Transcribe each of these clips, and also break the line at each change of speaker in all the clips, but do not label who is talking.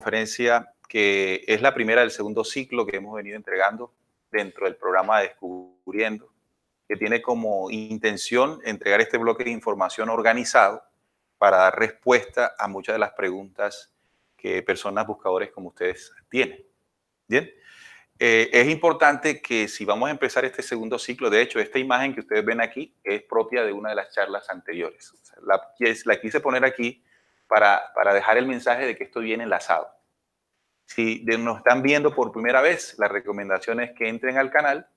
conferencia que es la primera del segundo ciclo que hemos venido entregando dentro del programa Descubriendo, que tiene como intención entregar este bloque de información organizado para dar respuesta a muchas de las preguntas que personas buscadores como ustedes tienen. Bien, es importante que si vamos a empezar este segundo ciclo, de hecho, esta imagen que ustedes ven aquí es propia de una de las charlas anteriores. O sea, la quise poner aquí para dejar el mensaje de que esto viene enlazado. Si nos están viendo por primera vez, la recomendación es que entren al canal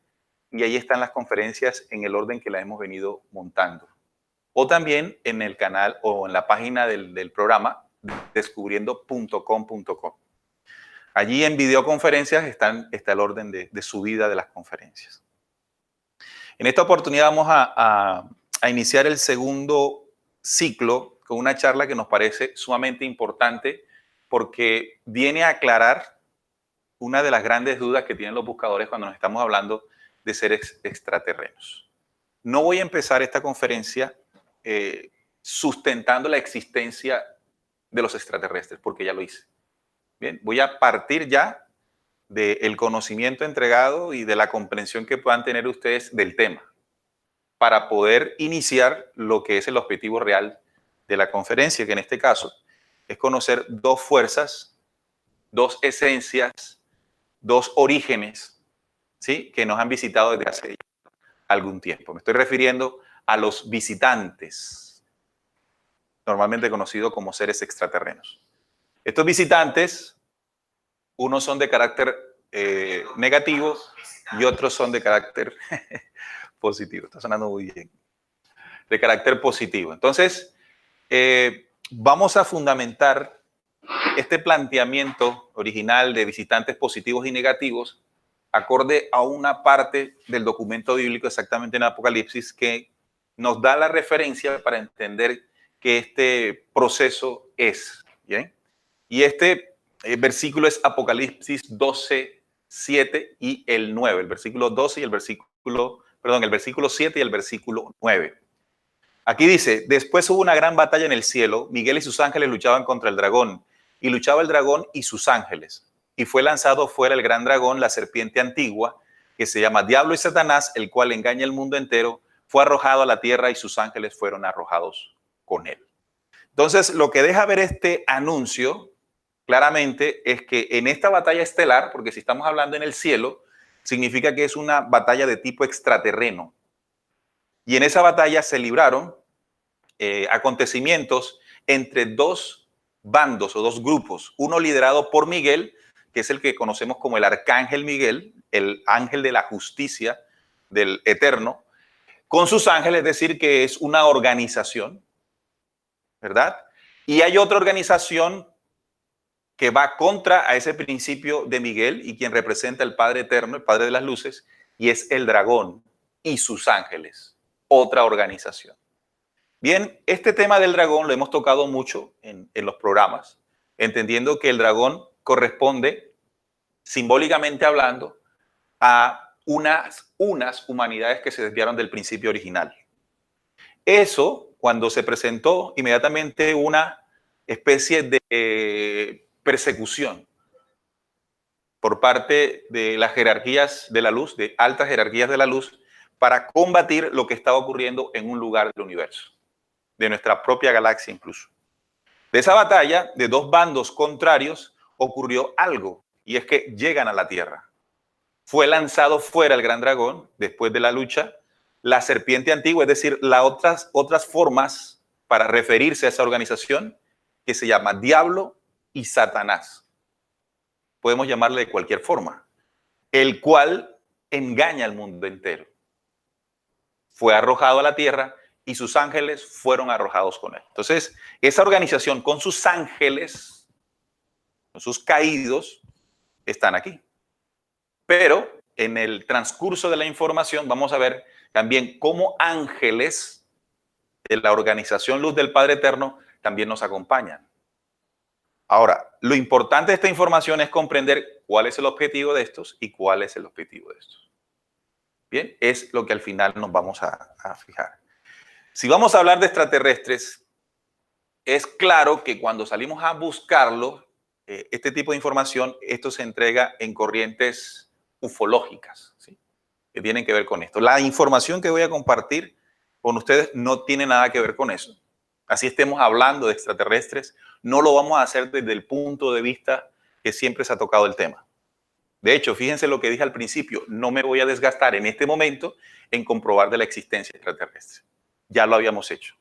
y ahí están las conferencias en el orden que las hemos venido montando. O también en el canal o en la página del programa descubriendo.com.co. Allí en videoconferencias está el orden de subida de las conferencias. En esta oportunidad vamos a iniciar el segundo ciclo con una charla que nos parece sumamente importante porque viene a aclarar una de las grandes dudas que tienen los buscadores cuando nos estamos hablando de seres extraterrenos. No voy a empezar esta conferencia sustentando la existencia de los extraterrestres, porque ya lo hice. Bien, voy a partir ya del conocimiento entregado y de la comprensión que puedan tener ustedes del tema, para poder iniciar lo que es el objetivo real de la conferencia, que en este caso es conocer dos fuerzas, dos esencias, dos orígenes, ¿sí?, que nos han visitado desde hace algún tiempo. Me estoy refiriendo a los visitantes, normalmente conocidos como seres extraterrenos. Estos visitantes, unos son de carácter negativo y otros son de carácter positivo. Está sonando muy bien. De carácter positivo. Entonces, vamos a fundamentar este planteamiento original de visitantes positivos y negativos acorde a una parte del documento bíblico, exactamente en Apocalipsis, que nos da la referencia para entender que este proceso es. ¿Bien? Y este versículo es Apocalipsis 12, 7 y el 9. El versículo 12 y el versículo 7 y el versículo 9. Aquí dice: después hubo una gran batalla en el cielo. Miguel y sus ángeles luchaban contra el dragón. Y luchaba el dragón y sus ángeles. Y fue lanzado fuera el gran dragón, la serpiente antigua, que se llama Diablo y Satanás, el cual engaña el mundo entero. Fue arrojado a la tierra y sus ángeles fueron arrojados con él. Entonces, lo que deja ver este anuncio claramente es que en esta batalla estelar, porque si estamos hablando en el cielo, significa que es una batalla de tipo extraterreno. Y en esa batalla se libraron acontecimientos entre dos bandos o dos grupos, uno liderado por Miguel, que es el que conocemos como el arcángel Miguel, el ángel de la justicia del Eterno, con sus ángeles, es decir, que es una organización, ¿verdad? Y hay otra organización que va contra a ese principio de Miguel y quien representa el Padre Eterno, el Padre de las Luces, y es el dragón y sus ángeles, otra organización. Bien, este tema del dragón lo hemos tocado mucho en los programas, entendiendo que el dragón corresponde, simbólicamente hablando, a unas humanidades que se desviaron del principio original. Eso, cuando se presentó inmediatamente una especie de persecución por parte de las jerarquías de la luz, de altas jerarquías de la luz, para combatir lo que estaba ocurriendo en un lugar del universo, de nuestra propia galaxia incluso. De esa batalla, de dos bandos contrarios, ocurrió algo, y es que llegan a la Tierra. Fue lanzado fuera el gran dragón, después de la lucha, la serpiente antigua, es decir, las otras formas para referirse a esa organización, que se llama Diablo y Satanás. Podemos llamarle de cualquier forma, el cual engaña al mundo entero. Fue arrojado a la tierra y sus ángeles fueron arrojados con él. Entonces, esa organización con sus ángeles, con sus caídos, están aquí. Pero en el transcurso de la información vamos a ver también cómo ángeles de la organización Luz del Padre Eterno también nos acompañan. Ahora, lo importante de esta información es comprender cuál es el objetivo de estos y cuál es el objetivo de estos. Bien, es lo que al final nos vamos a fijar. Si vamos a hablar de extraterrestres, es claro que cuando salimos a buscarlos, este tipo de información, esto se entrega en corrientes ufológicas, ¿sí?, que tienen que ver con esto. La información que voy a compartir con ustedes no tiene nada que ver con eso. Así estemos hablando de extraterrestres, no lo vamos a hacer desde el punto de vista que siempre se ha tocado el tema. De hecho, fíjense lo que dije al principio, no me voy a desgastar en este momento en comprobar de la existencia extraterrestre. Ya lo habíamos hecho.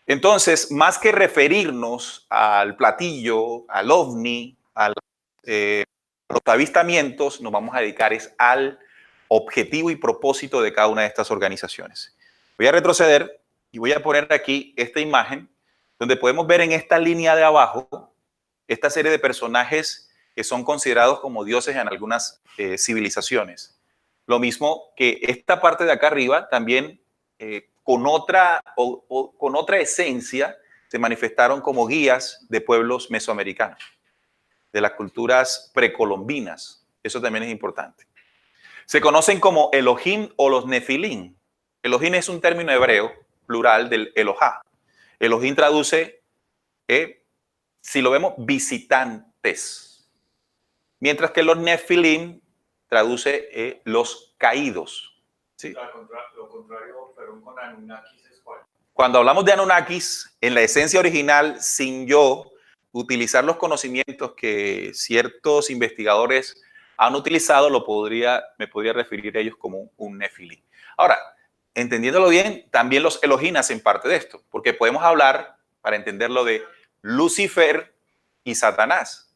Entonces, más que referirnos al platillo, al ovni, a los avistamientos, nos vamos a dedicar al objetivo y propósito de cada una de estas organizaciones. Voy a retroceder y voy a poner aquí esta imagen donde podemos ver en esta línea de abajo esta serie de personajes que son considerados como dioses en algunas civilizaciones. Lo mismo que esta parte de acá arriba también con otra esencia se manifestaron como guías de pueblos mesoamericanos, de las culturas precolombinas. Eso también es importante. Se conocen como Elohim o los Nefilim. Elohim es un término hebreo plural del Elohá. Elohim traduce, si lo vemos, visitantes. Mientras que los Nefilim traduce los caídos. ¿Sí?
Lo contrario, pero con Anunnakis es cuál.
Cuando hablamos de Anunnakis, en la esencia original, sin yo utilizar los conocimientos que ciertos investigadores han utilizado, me podría referir a ellos como un Nefilim. Ahora, entendiéndolo bien, también los Elohim hacen parte de esto, porque podemos hablar, para entenderlo, de Lucifer y Satanás.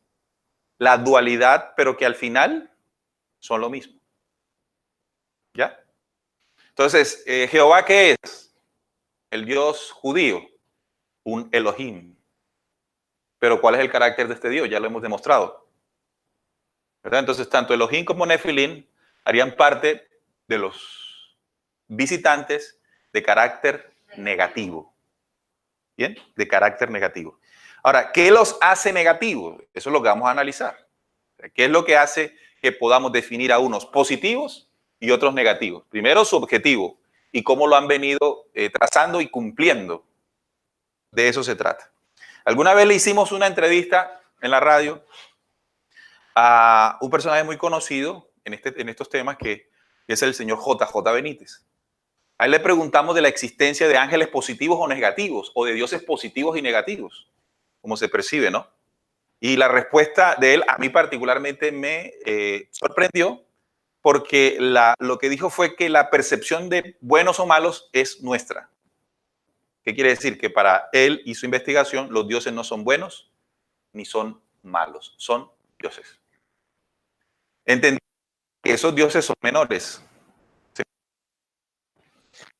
La dualidad, pero que al final son lo mismo. ¿Ya? Entonces, ¿Jehová qué es? El Dios judío, un Elohim. Pero ¿cuál es el carácter de este Dios? Ya lo hemos demostrado, ¿verdad? Entonces, tanto Elohim como Nefilim harían parte de los visitantes de carácter negativo. ¿Bien? De carácter negativo. Ahora, ¿qué los hace negativos? Eso es lo que vamos a analizar. ¿Qué es lo que hace que podamos definir a unos positivos y otros negativos? Primero, su objetivo y cómo lo han venido trazando y cumpliendo. De eso se trata. Alguna vez le hicimos una entrevista en la radio a un personaje muy conocido en estos temas que es el señor JJ Benítez. A él le preguntamos de la existencia de ángeles positivos o negativos, o de dioses positivos y negativos, como se percibe, ¿no? Y la respuesta de él a mí particularmente me sorprendió, porque lo que dijo fue que la percepción de buenos o malos es nuestra. ¿Qué quiere decir? Que para él y su investigación los dioses no son buenos ni son malos, son dioses. Entendí que esos dioses son menores.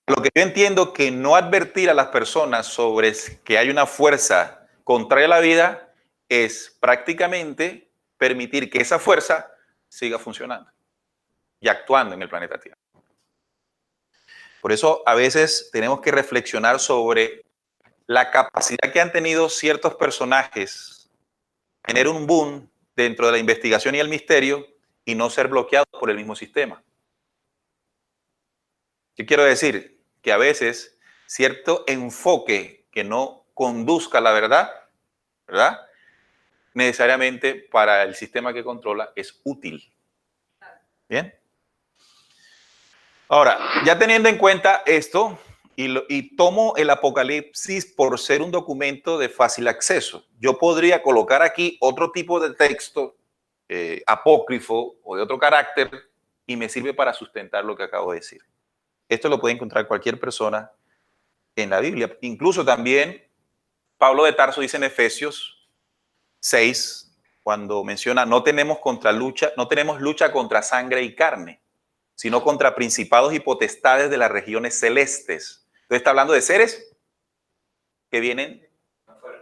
Lo que yo entiendo que no advertir a las personas sobre que hay una fuerza contraria a la vida es prácticamente permitir que esa fuerza siga funcionando y actuando en el planeta Tierra. Por eso a veces tenemos que reflexionar sobre la capacidad que han tenido ciertos personajes de tener un boom dentro de la investigación y el misterio y no ser bloqueados por el mismo sistema. ¿Qué quiero decir? Que a veces cierto enfoque que no conduzca a la verdad, ¿verdad? Necesariamente para el sistema que controla es útil. ¿Bien? Ahora, ya teniendo en cuenta esto, y tomo el Apocalipsis por ser un documento de fácil acceso, yo podría colocar aquí otro tipo de texto apócrifo o de otro carácter y me sirve para sustentar lo que acabo de decir. Esto lo puede encontrar cualquier persona en la Biblia. Incluso también Pablo de Tarso dice en Efesios 6, cuando menciona no tenemos lucha contra sangre y carne, sino contra principados y potestades de las regiones celestes. Entonces está hablando de seres que vienen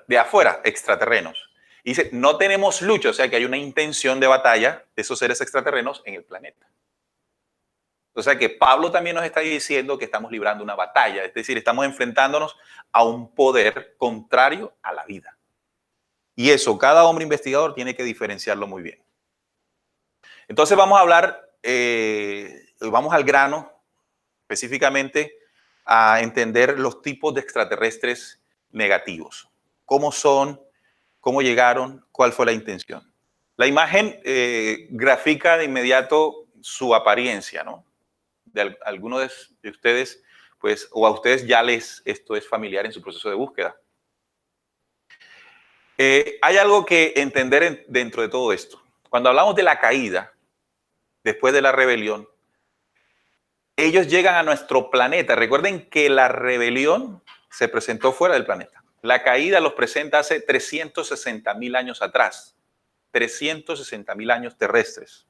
de afuera, extraterrenos. Y dice, no tenemos lucha, o sea que hay una intención de batalla de esos seres extraterrenos en el planeta. O sea que Pablo también nos está diciendo que estamos librando una batalla, es decir, estamos enfrentándonos a un poder contrario a la vida. Y eso, cada hombre investigador tiene que diferenciarlo muy bien. Entonces vamos a hablar, vamos al grano, específicamente a entender los tipos de extraterrestres negativos. ¿Cómo son? cómo llegaron, cuál fue la intención. La imagen grafica de inmediato su apariencia, ¿no? De algunos de ustedes, pues, o a ustedes ya esto es familiar en su proceso de búsqueda. Hay algo que entender dentro de todo esto. Cuando hablamos de la caída, después de la rebelión, ellos llegan a nuestro planeta. Recuerden que la rebelión se presentó fuera del planeta. La caída los presenta hace 360.000 años atrás. 360.000 años terrestres.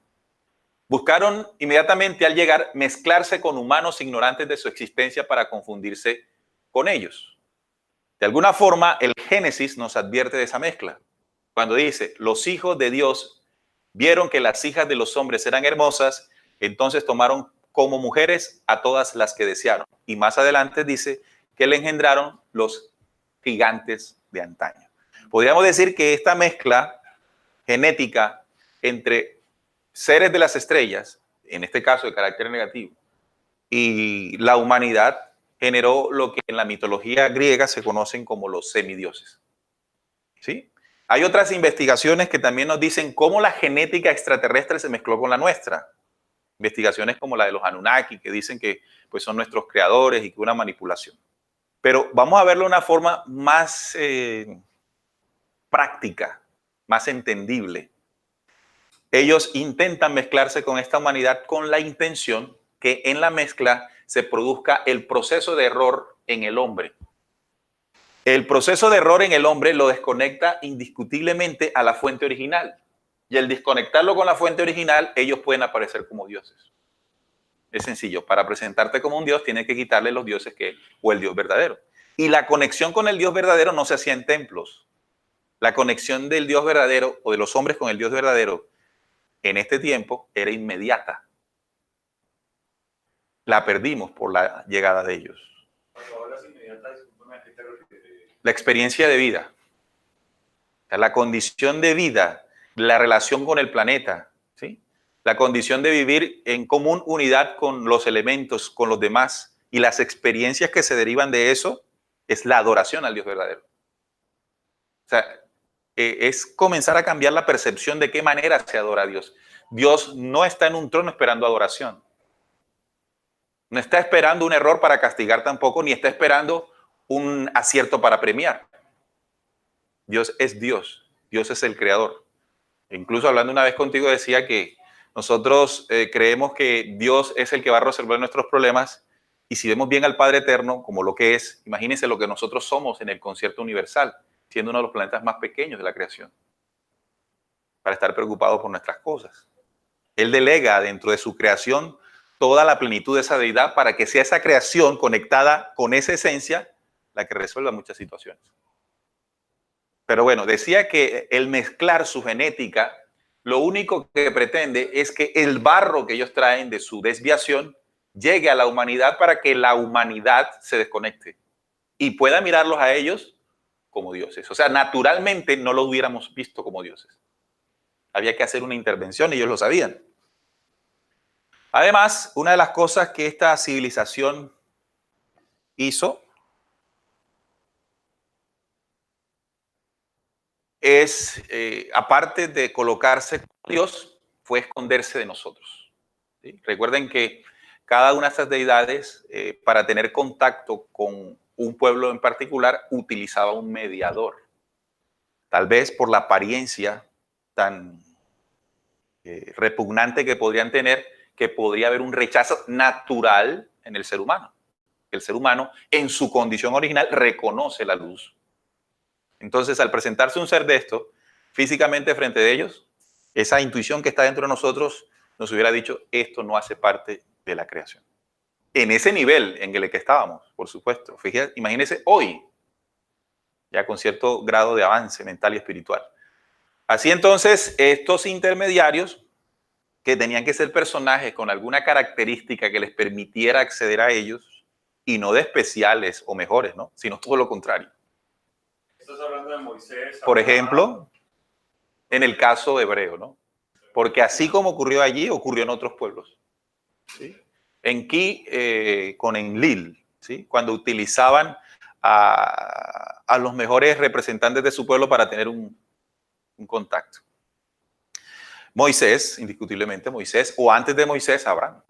Buscaron inmediatamente al llegar mezclarse con humanos ignorantes de su existencia para confundirse con ellos. De alguna forma, el Génesis nos advierte de esa mezcla. Cuando dice, los hijos de Dios vieron que las hijas de los hombres eran hermosas, entonces tomaron como mujeres a todas las que desearon. Y más adelante dice que le engendraron los gigantes de antaño. Podríamos decir que esta mezcla genética entre seres de las estrellas, en este caso de carácter negativo, y la humanidad generó lo que en la mitología griega se conocen como los semidioses. ¿Sí? Hay otras investigaciones que también nos dicen cómo la genética extraterrestre se mezcló con la nuestra. Investigaciones como la de los Anunnaki, que dicen que pues, son nuestros creadores y que una manipulación. Pero vamos a verlo de una forma más práctica, más entendible. Ellos intentan mezclarse con esta humanidad con la intención que en la mezcla se produzca el proceso de error en el hombre. El proceso de error en el hombre lo desconecta indiscutiblemente a la fuente original. Y al desconectarlo con la fuente original, ellos pueden aparecer como dioses. Es sencillo. Para presentarte como un dios, tienes que quitarle los dioses o el Dios verdadero. Y la conexión con el Dios verdadero no se hacía en templos. La conexión del Dios verdadero o de los hombres con el Dios verdadero en este tiempo era inmediata. La perdimos por la llegada de ellos. La experiencia de vida, la condición de vida, la relación con el planeta, ¿sí? La condición de vivir en común unidad con los elementos, con los demás, y las experiencias que se derivan de eso es la adoración al Dios verdadero. O sea, es comenzar a cambiar la percepción de qué manera se adora a Dios. Dios no está en un trono esperando adoración. No está esperando un error para castigar tampoco, ni está esperando un acierto para premiar. Dios es Dios. Dios es el creador. Incluso hablando una vez contigo decía que nosotros creemos que Dios es el que va a resolver nuestros problemas, y si vemos bien al Padre Eterno como lo que es, imagínense lo que nosotros somos en el concierto universal, siendo uno de los planetas más pequeños de la creación, para estar preocupados por nuestras cosas. Él delega dentro de su creación toda la plenitud de esa deidad para que sea esa creación conectada con esa esencia la que resuelva muchas situaciones. Pero bueno, decía que el mezclar su genética, lo único que pretende es que el barro que ellos traen de su desviación llegue a la humanidad para que la humanidad se desconecte y pueda mirarlos a ellos como dioses. O sea, naturalmente no lo hubiéramos visto como dioses. Había que hacer una intervención y ellos lo sabían. Además, una de las cosas que esta civilización hizo es, aparte de colocarse con Dios, fue esconderse de nosotros. ¿Sí? Recuerden que cada una de estas deidades, para tener contacto con un pueblo en particular, utilizaba un mediador. Tal vez por la apariencia tan repugnante que podrían tener, que podría haber un rechazo natural en el ser humano. El ser humano, en su condición original, reconoce la luz. Entonces, al presentarse un ser de esto, físicamente frente de ellos, esa intuición que está dentro de nosotros nos hubiera dicho, esto no hace parte de la creación. En ese nivel en el que estábamos, por supuesto. Fíjate, imagínense hoy, ya con cierto grado de avance mental y espiritual. Así entonces, estos intermediarios, que tenían que ser personajes con alguna característica que les permitiera acceder a ellos, y no de especiales o mejores, ¿no? Sino todo lo contrario.
Estás hablando de Moisés.
Por ejemplo, en el caso hebreo, ¿no? Porque así como ocurrió allí, ocurrió en otros pueblos. ¿Sí? Enki con Enlil, ¿sí? Cuando utilizaban a los mejores representantes de su pueblo para tener un un contacto. Moisés, indiscutiblemente Moisés, o antes de Moisés, Abraham.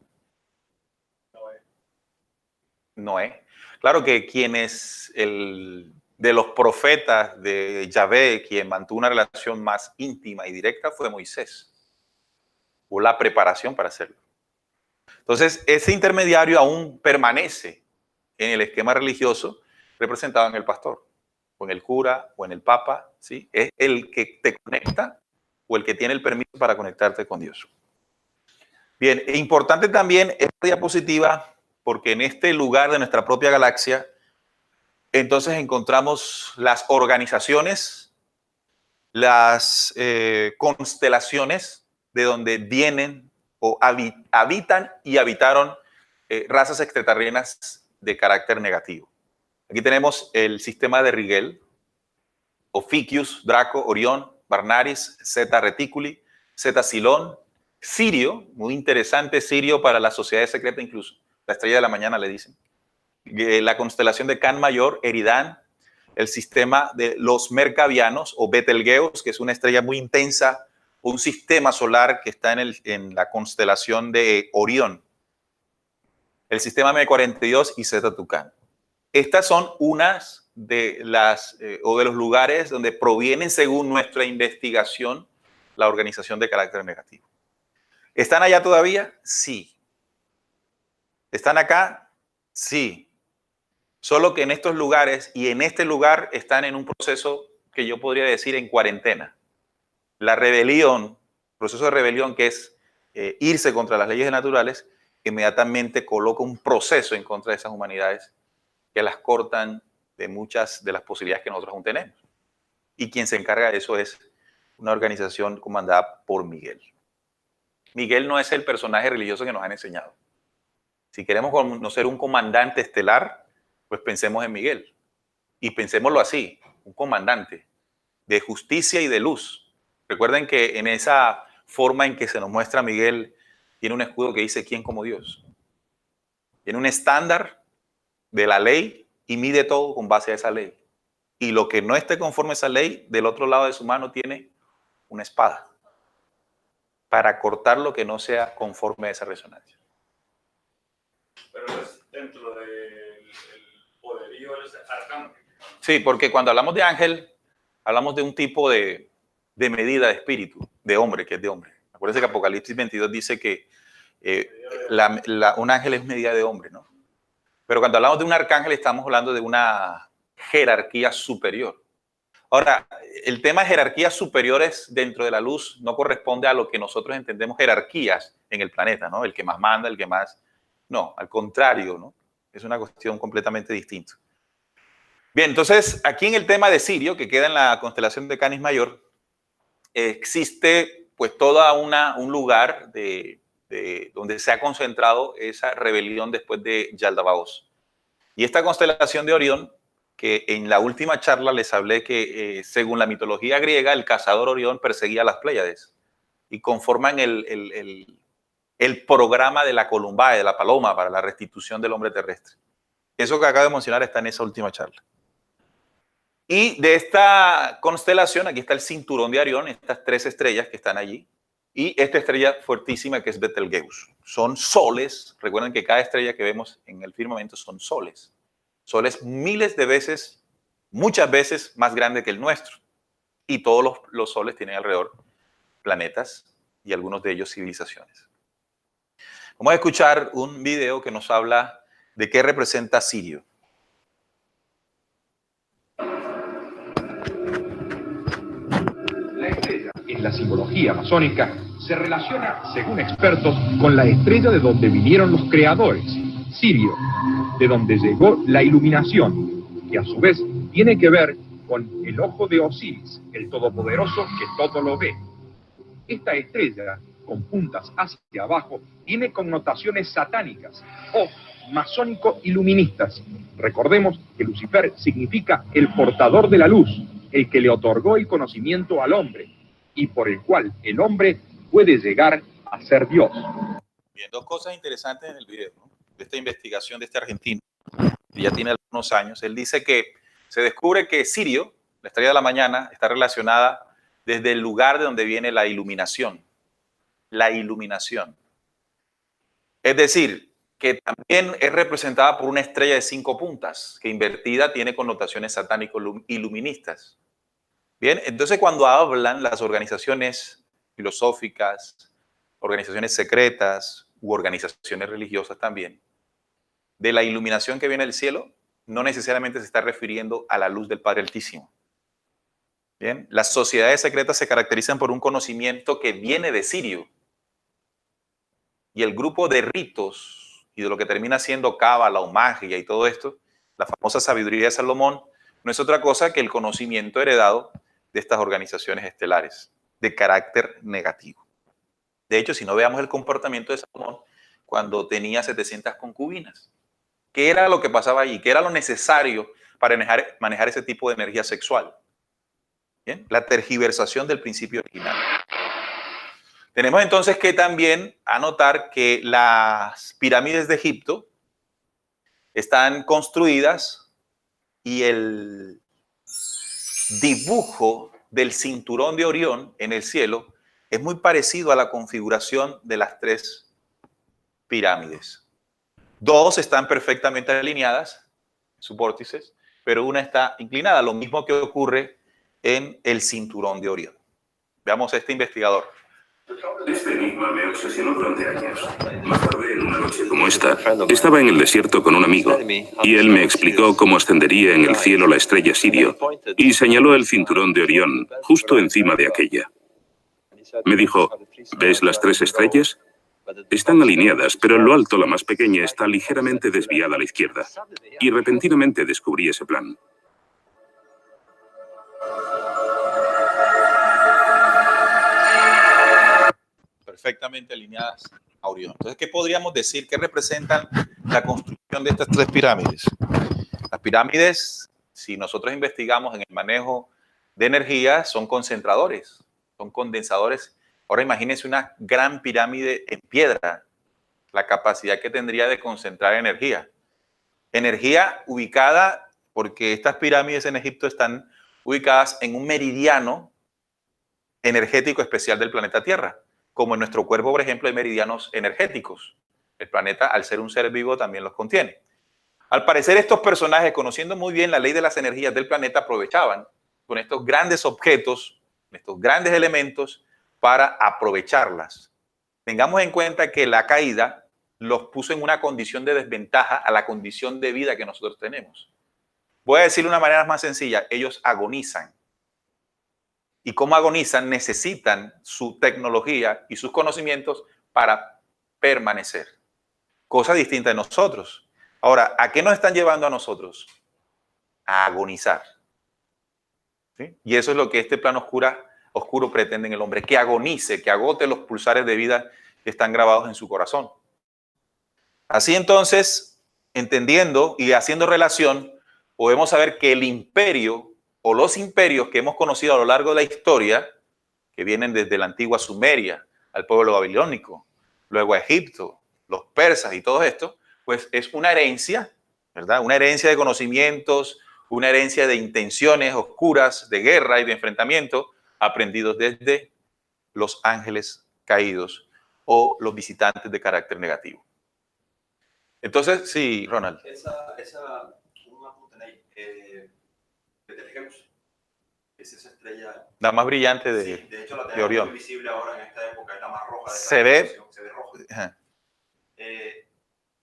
Noé. Claro que quien es de los profetas de Yahvé, quien mantuvo una relación más íntima y directa fue Moisés, o la preparación para hacerlo. Entonces, ese intermediario aún permanece en el esquema religioso representado en el pastor, o en el cura, o en el papa, ¿sí? Es el que te conecta o el que tiene el permiso para conectarte con Dios. Bien, e importante también esta diapositiva, porque en este lugar de nuestra propia galaxia, entonces encontramos las organizaciones, las constelaciones de donde vienen o habitan y habitaron razas extraterrenas de carácter negativo. Aquí tenemos el sistema de Rigel, Ophiuchus, Draco, Orión, Barnaris, Zeta Reticuli, Zeta Silón, Sirio, muy interesante Sirio para la sociedad secreta incluso, la estrella de la mañana le dicen, la constelación de Can Mayor, Eridán, el sistema de los Mercavianos o Betelgeuse, que es una estrella muy intensa, un sistema solar que está en la constelación de Orión, el sistema M42 y Zeta Tucán. Estas son unas de las o de los lugares donde provienen, según nuestra investigación, la organización de carácter negativo. ¿Están allá todavía? Sí. ¿Están acá? Sí. Solo que en estos lugares y en este lugar están en un proceso que yo podría decir en cuarentena. La rebelión, proceso de rebelión que es irse contra las leyes naturales, inmediatamente coloca un proceso en contra de esas humanidades que las cortan de muchas de las posibilidades que nosotros aún tenemos. Y quien se encarga de eso es una organización comandada por Miguel. Miguel no es el personaje religioso que nos han enseñado. Si queremos conocer un comandante estelar, pues pensemos en Miguel. Y pensémoslo así, un comandante de justicia y de luz. Recuerden que en esa forma en que se nos muestra Miguel, tiene un escudo que dice ¿quién como Dios? Tiene un estándar de la ley y mide todo con base a esa ley. Y lo que no esté conforme a esa ley, del otro lado de su mano tiene una espada para cortar lo que no sea conforme a esa resonancia.
Pero es dentro del poderío del arcángel.
Sí, porque cuando hablamos de ángel, hablamos de un tipo de medida de espíritu, de hombre, que es de hombre. Acuérdense que Apocalipsis 22 dice que un ángel es medida de hombre, ¿no? Pero cuando hablamos de un arcángel estamos hablando de una jerarquía superior. Ahora, el tema de jerarquías superiores dentro de la luz no corresponde a lo que nosotros entendemos jerarquías en el planeta, ¿no? El que más manda, el que más... No, al contrario, ¿no? Es una cuestión completamente distinta. Bien, entonces, aquí en el tema de Sirio, que queda en la constelación de Canis Mayor, existe pues toda un lugar donde se ha concentrado esa rebelión después de Yaldabaoth. Y esta constelación de Orión, que en la última charla les hablé que según la mitología griega, el cazador Orión perseguía a las Pléyades y conforman el programa de la Columbae, de la paloma, para la restitución del hombre terrestre. Eso que acabo de mencionar está en esa última charla. Y de esta constelación, aquí está el cinturón de Orión, estas 3 estrellas que están allí, y esta estrella fuertísima que es Betelgeuse. Son soles, recuerden que cada estrella que vemos en el firmamento son soles. Soles miles de veces, muchas veces más grande que el nuestro. Y todos los soles tienen alrededor planetas y algunos de ellos civilizaciones. Vamos a escuchar un video que nos habla de qué representa Sirio.
La estrella, en la simbología masónica, se relaciona, según expertos, con la estrella de donde vinieron los creadores, Sirio, de donde llegó la iluminación, que a su vez tiene que ver con el ojo de Osiris, el todopoderoso que todo lo ve. Esta estrella, con puntas hacia abajo, tiene connotaciones satánicas o masónico-iluministas. Recordemos que Lucifer significa el portador de la luz, el que le otorgó el conocimiento al hombre y por el cual el hombre puede llegar a ser Dios.
Bien, 2 cosas interesantes en el video, ¿no? De esta investigación de este argentino, que ya tiene algunos años. Él dice que se descubre que Sirio, la estrella de la mañana, está relacionada desde el lugar de donde viene la iluminación. La iluminación. Es decir, que también es representada por una estrella de 5 puntas, que invertida tiene connotaciones satánico-iluministas. Bien, entonces cuando hablan las organizaciones filosóficas, organizaciones secretas u organizaciones religiosas también, de la iluminación que viene del cielo, no necesariamente se está refiriendo a la luz del Padre Altísimo. Bien, las sociedades secretas se caracterizan por un conocimiento que viene de Sirio. Y el grupo de ritos y de lo que termina siendo cábala o magia y todo esto, la famosa sabiduría de Salomón, no es otra cosa que el conocimiento heredado de estas organizaciones estelares de carácter negativo. De hecho, si no veamos el comportamiento de Salomón cuando tenía 700 concubinas, ¿qué era lo que pasaba allí? ¿Qué era lo necesario para manejar ese tipo de energía sexual? ¿Bien? La tergiversación del principio original. Tenemos entonces que también anotar que las pirámides de Egipto están construidas y el dibujo del cinturón de Orión en el cielo es muy parecido a la configuración de las 3 pirámides. 2 están perfectamente alineadas, sus vórtices, pero una está inclinada, lo mismo que ocurre en el cinturón de Orión. Veamos a este investigador.
Este enigma me obsesionó durante años. Más tarde, en una noche como esta, estaba en el desierto con un amigo y él me explicó cómo ascendería en el cielo la estrella Sirio y señaló el cinturón de Orión justo encima de aquella. Me dijo, ¿ves las 3 estrellas? Están alineadas, pero en lo alto la más pequeña está ligeramente desviada a la izquierda. Y repentinamente descubrí ese plan.
Perfectamente alineadas a Orión. Entonces, ¿qué podríamos decir? ¿Qué representan la construcción de estas 3 pirámides? Las pirámides, si nosotros investigamos en el manejo de energía, son concentradores, son condensadores. Ahora imagínense una gran pirámide en piedra, la capacidad que tendría de concentrar energía. Energía ubicada, porque estas pirámides en Egipto están ubicadas en un meridiano energético especial del planeta Tierra. Como en nuestro cuerpo, por ejemplo, hay meridianos energéticos. El planeta, al ser un ser vivo, también los contiene. Al parecer, estos personajes, conociendo muy bien la ley de las energías del planeta, aprovechaban con estos grandes objetos, estos grandes elementos, para aprovecharlas. Tengamos en cuenta que la caída los puso en una condición de desventaja a la condición de vida que nosotros tenemos. Voy a decirlo de una manera más sencilla, ellos agonizan. Y como agonizan, necesitan su tecnología y sus conocimientos para permanecer. Cosa distinta de nosotros. Ahora, ¿a qué nos están llevando a nosotros? A agonizar. ¿Sí? Y eso es lo que este plano oscuro pretende en el hombre, que agonice, que agote los pulsares de vida que están grabados en su corazón. Así entonces, entendiendo y haciendo relación, podemos saber que el imperio o los imperios que hemos conocido a lo largo de la historia, que vienen desde la antigua Sumeria al pueblo babilónico, luego a Egipto, los persas y todo esto, pues es una herencia, ¿verdad? Una herencia de conocimientos, una herencia de intenciones oscuras, de guerra y de enfrentamiento, aprendidos desde los ángeles caídos o los visitantes de carácter negativo. Entonces, sí, Ronald.
Un apunte ahí, Betelgeuse, es esa estrella.
La más brillante de,
sí, de hecho, la
de Orión.
muy visible ahora en esta época, es la más roja.
Se ve
roja.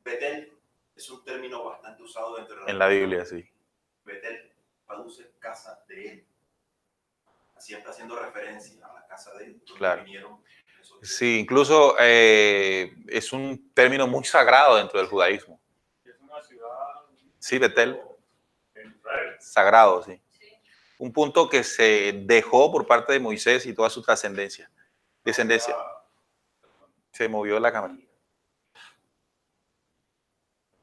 Betel es un término bastante usado dentro de
en la Biblia, sí.
Betel traduce casa de él. Siempre haciendo referencia a la casa de él.
Claro.
Vinieron.
Sí, incluso es un término muy sagrado dentro del judaísmo.
Es una ciudad.
Sí, Betel.
En Israel.
Sagrado, sí. Un punto que se dejó por parte de Moisés y toda su trascendencia. Descendencia. Se movió la cámara.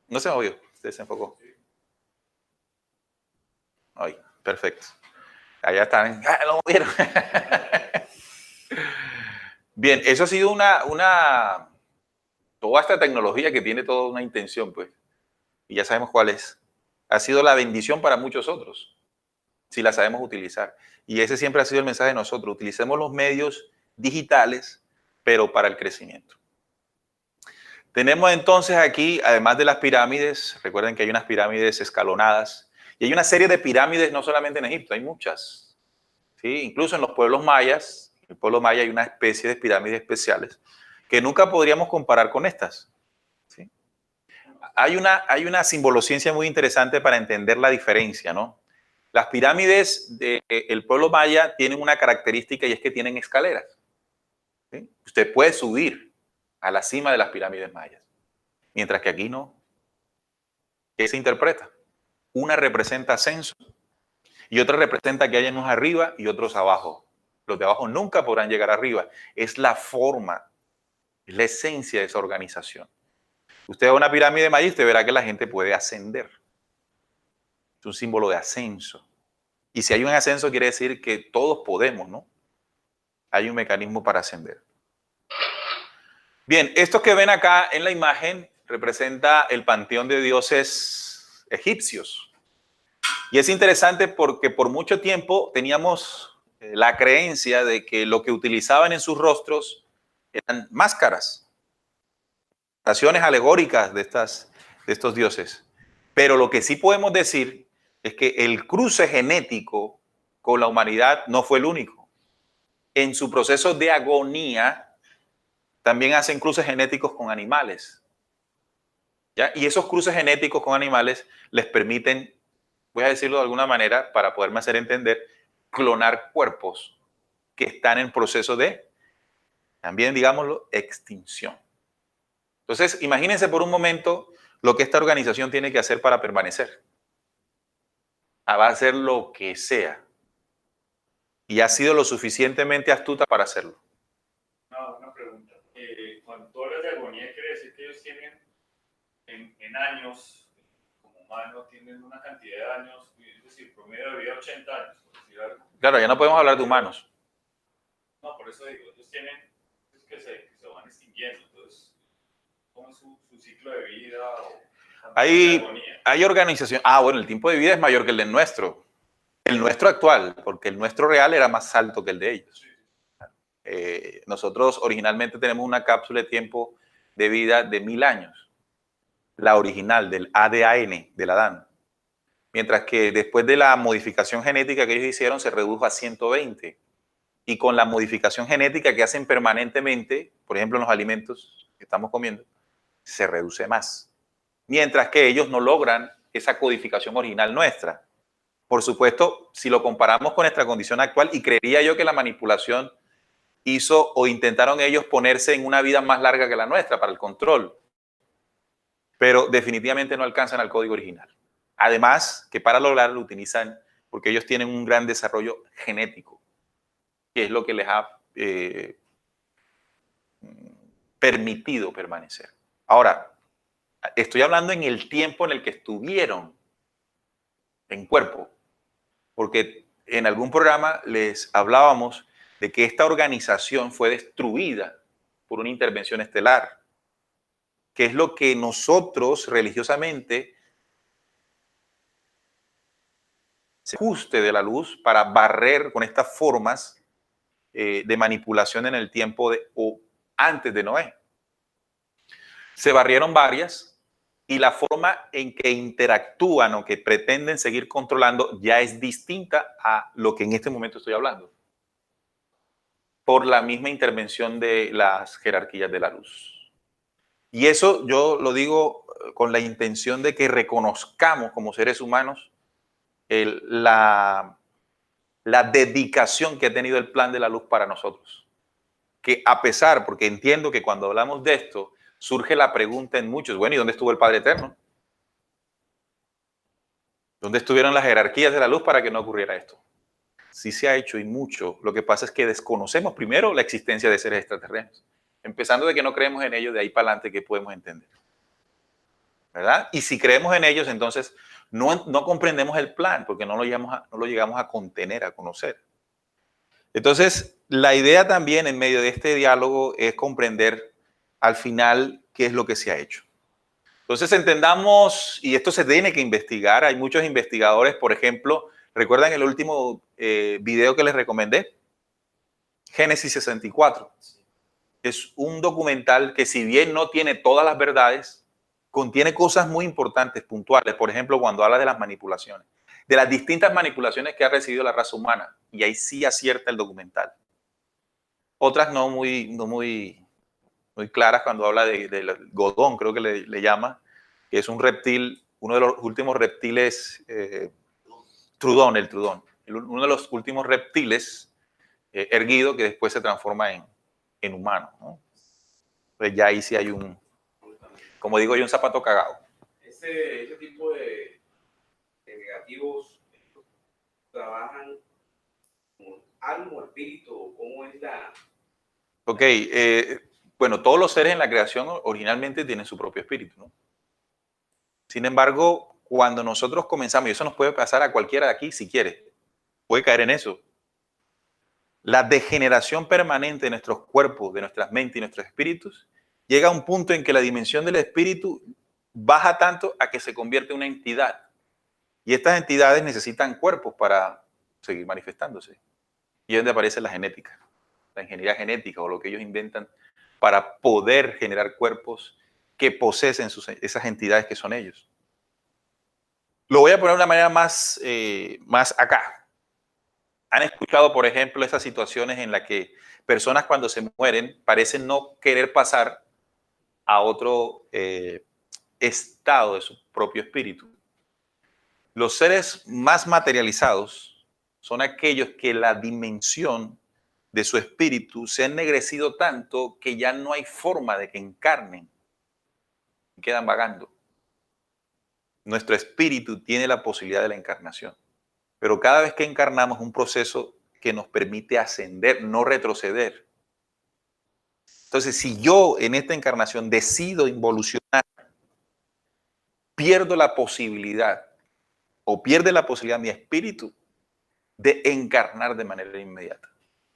No se movió, se desenfocó. Ay, perfecto. Allá están. ¡Ah, lo movieron! Bien, eso ha sido toda esta tecnología que tiene toda una intención, pues. Y ya sabemos cuál es. Ha sido la bendición para muchos otros. si la sabemos utilizar. Y ese siempre ha sido el mensaje de nosotros. Utilicemos los medios digitales, pero para el crecimiento. Tenemos entonces aquí, además de las pirámides, recuerden que hay unas pirámides escalonadas y hay una serie de pirámides no solamente en Egipto, hay muchas. ¿Sí? Incluso en los pueblos mayas, en el pueblo maya hay una especie de pirámides especiales que nunca podríamos comparar con estas. ¿Sí? Hay una simbolociencia muy interesante para entender la diferencia, ¿no? Las pirámides del pueblo maya tienen una característica y es que tienen escaleras. ¿Sí? Usted puede subir a la cima de las pirámides mayas, mientras que aquí no. ¿Qué se interpreta? Una representa ascenso y otra representa que hay unos arriba y otros abajo. Los de abajo nunca podrán llegar arriba. Es la forma, es la esencia de esa organización. Usted va a una pirámide maya y usted verá que la gente puede ascender. Es un símbolo de ascenso. Y si hay un ascenso quiere decir que todos podemos, ¿no? Hay un mecanismo para ascender. Bien, esto que ven acá en la imagen representa el panteón de dioses egipcios. Y es interesante porque por mucho tiempo teníamos la creencia de que lo que utilizaban en sus rostros eran máscaras, representaciones alegóricas de estos dioses. Pero lo que sí podemos decir es que el cruce genético con la humanidad no fue el único. En su proceso de agonía, también hacen cruces genéticos con animales. ¿Ya? Y esos cruces genéticos con animales les permiten, voy a decirlo de alguna manera para poderme hacer entender, clonar cuerpos que están en proceso de, también digámoslo, extinción. Entonces, imagínense por un momento lo que esta organización tiene que hacer para permanecer. Va a hacer lo que sea. Y ha sido lo suficientemente astuta para hacerlo.
Una pregunta. Cuando tú hablas de agonía, ¿quiere decir que ellos tienen en años, como humanos, tienen una cantidad de años, es decir, promedio de vida 80 años, por decir algo?
Claro, ya no podemos hablar de humanos.
No, por eso digo, ellos tienen que se van extinguiendo. Entonces, ¿cómo es su ciclo de vida?
Hay organización. Bueno, el tiempo de vida es mayor que el del nuestro. El nuestro actual, porque el nuestro real era más alto que el de ellos. Nosotros originalmente tenemos una cápsula de tiempo de vida de 1000 años. La original, del ADN, del Adán. Mientras que después de la modificación genética que ellos hicieron, se redujo a 120. Y con la modificación genética que hacen permanentemente, por ejemplo, en los alimentos que estamos comiendo, se reduce más. Mientras que ellos no logran esa codificación original nuestra. Por supuesto, si lo comparamos con nuestra condición actual, y creería yo que la manipulación hizo o intentaron ellos ponerse en una vida más larga que la nuestra para el control. Pero definitivamente no alcanzan al código original. Además, que para lograrlo lo utilizan porque ellos tienen un gran desarrollo genético, que es lo que les ha permitido permanecer. Ahora, estoy hablando en el tiempo en el que estuvieron en cuerpo, porque en algún programa les hablábamos de que esta organización fue destruida por una intervención estelar, que es lo que nosotros religiosamente se ajuste de la luz para barrer con estas formas de manipulación en el tiempo o antes de Noé. Se barrieron varias y la forma en que interactúan o que pretenden seguir controlando ya es distinta a lo que en este momento estoy hablando, por la misma intervención de las jerarquías de la luz. Y eso yo lo digo con la intención de que reconozcamos como seres humanos la dedicación que ha tenido el plan de la luz para nosotros. Que a pesar, porque entiendo que cuando hablamos de esto, surge la pregunta en muchos, bueno, ¿y dónde estuvo el Padre Eterno? ¿Dónde estuvieron las jerarquías de la luz para que no ocurriera esto? Sí se ha hecho y mucho. Lo que pasa es que desconocemos primero la existencia de seres extraterrenos. Empezando de que no creemos en ellos, de ahí para adelante, ¿qué podemos entender? ¿Verdad? Y si creemos en ellos, entonces no comprendemos el plan, porque no lo llegamos a contener, a conocer. Entonces, la idea también en medio de este diálogo es comprender al final qué es lo que se ha hecho. Entonces entendamos, y esto se tiene que investigar, hay muchos investigadores, por ejemplo, ¿Recuerdan el último video que les recomendé? Génesis 64. Es un documental que, si bien no tiene todas las verdades, contiene cosas muy importantes, puntuales. Por ejemplo, cuando habla de las manipulaciones, de las distintas manipulaciones que ha recibido la raza humana. Y ahí sí acierta el documental. Otras no muy claras, cuando habla del Godón, creo que le llama, que es un reptil, uno de los últimos reptiles, Trudón, uno de los últimos reptiles erguido, que después se transforma en humano, ¿no? Pues ya ahí sí hay como digo yo, un zapato cagado.
Ese tipo de negativos trabajan con alma o espíritu, ¿cómo es la...?
Ok, bueno, todos los seres en la creación originalmente tienen su propio espíritu, ¿no? Sin embargo, cuando nosotros comenzamos, y eso nos puede pasar a cualquiera de aquí si quiere, puede caer en eso, la degeneración permanente de nuestros cuerpos, de nuestras mentes y nuestros espíritus, llega a un punto en que la dimensión del espíritu baja tanto a que se convierte en una entidad. Y estas entidades necesitan cuerpos para seguir manifestándose. Y es donde aparece la genética, la ingeniería genética, o lo que ellos inventan para poder generar cuerpos que poseen esas entidades que son ellos. Lo voy a poner de una manera más acá. ¿Han escuchado, por ejemplo, esas situaciones en las que personas, cuando se mueren, parecen no querer pasar a otro estado de su propio espíritu? Los seres más materializados son aquellos que la dimensión de su espíritu se ha ennegrecido tanto que ya no hay forma de que encarnen y quedan vagando. Nuestro espíritu tiene la posibilidad de la encarnación, pero cada vez que encarnamos, un proceso que nos permite ascender, no retroceder. Entonces, si yo en esta encarnación decido involucionar, pierdo la posibilidad, o pierde la posibilidad mi espíritu de encarnar de manera inmediata.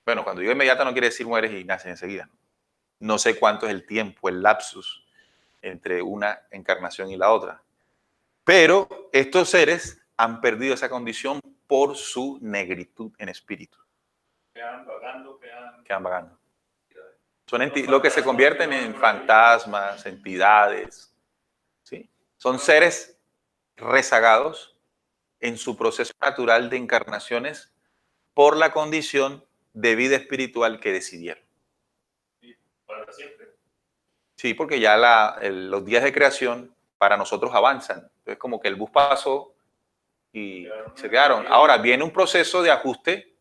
Bueno, cuando digo inmediata no quiere decir mueres y naces enseguida. No sé cuánto es el tiempo, el lapsus entre una encarnación y la otra. Pero estos seres han perdido esa condición por su negritud en espíritu.
Quedan vagando.
Quedan vagando. Son lo que se convierten en fantasmas, entidades, ¿sí? Son seres rezagados en su proceso natural de encarnaciones por la condición de vida espiritual que decidieron.
¿Y para siempre?
Sí, porque ya los días de creación para nosotros avanzan. Entonces, como que el bus pasó y se quedaron. Ahora viene un proceso de ajuste.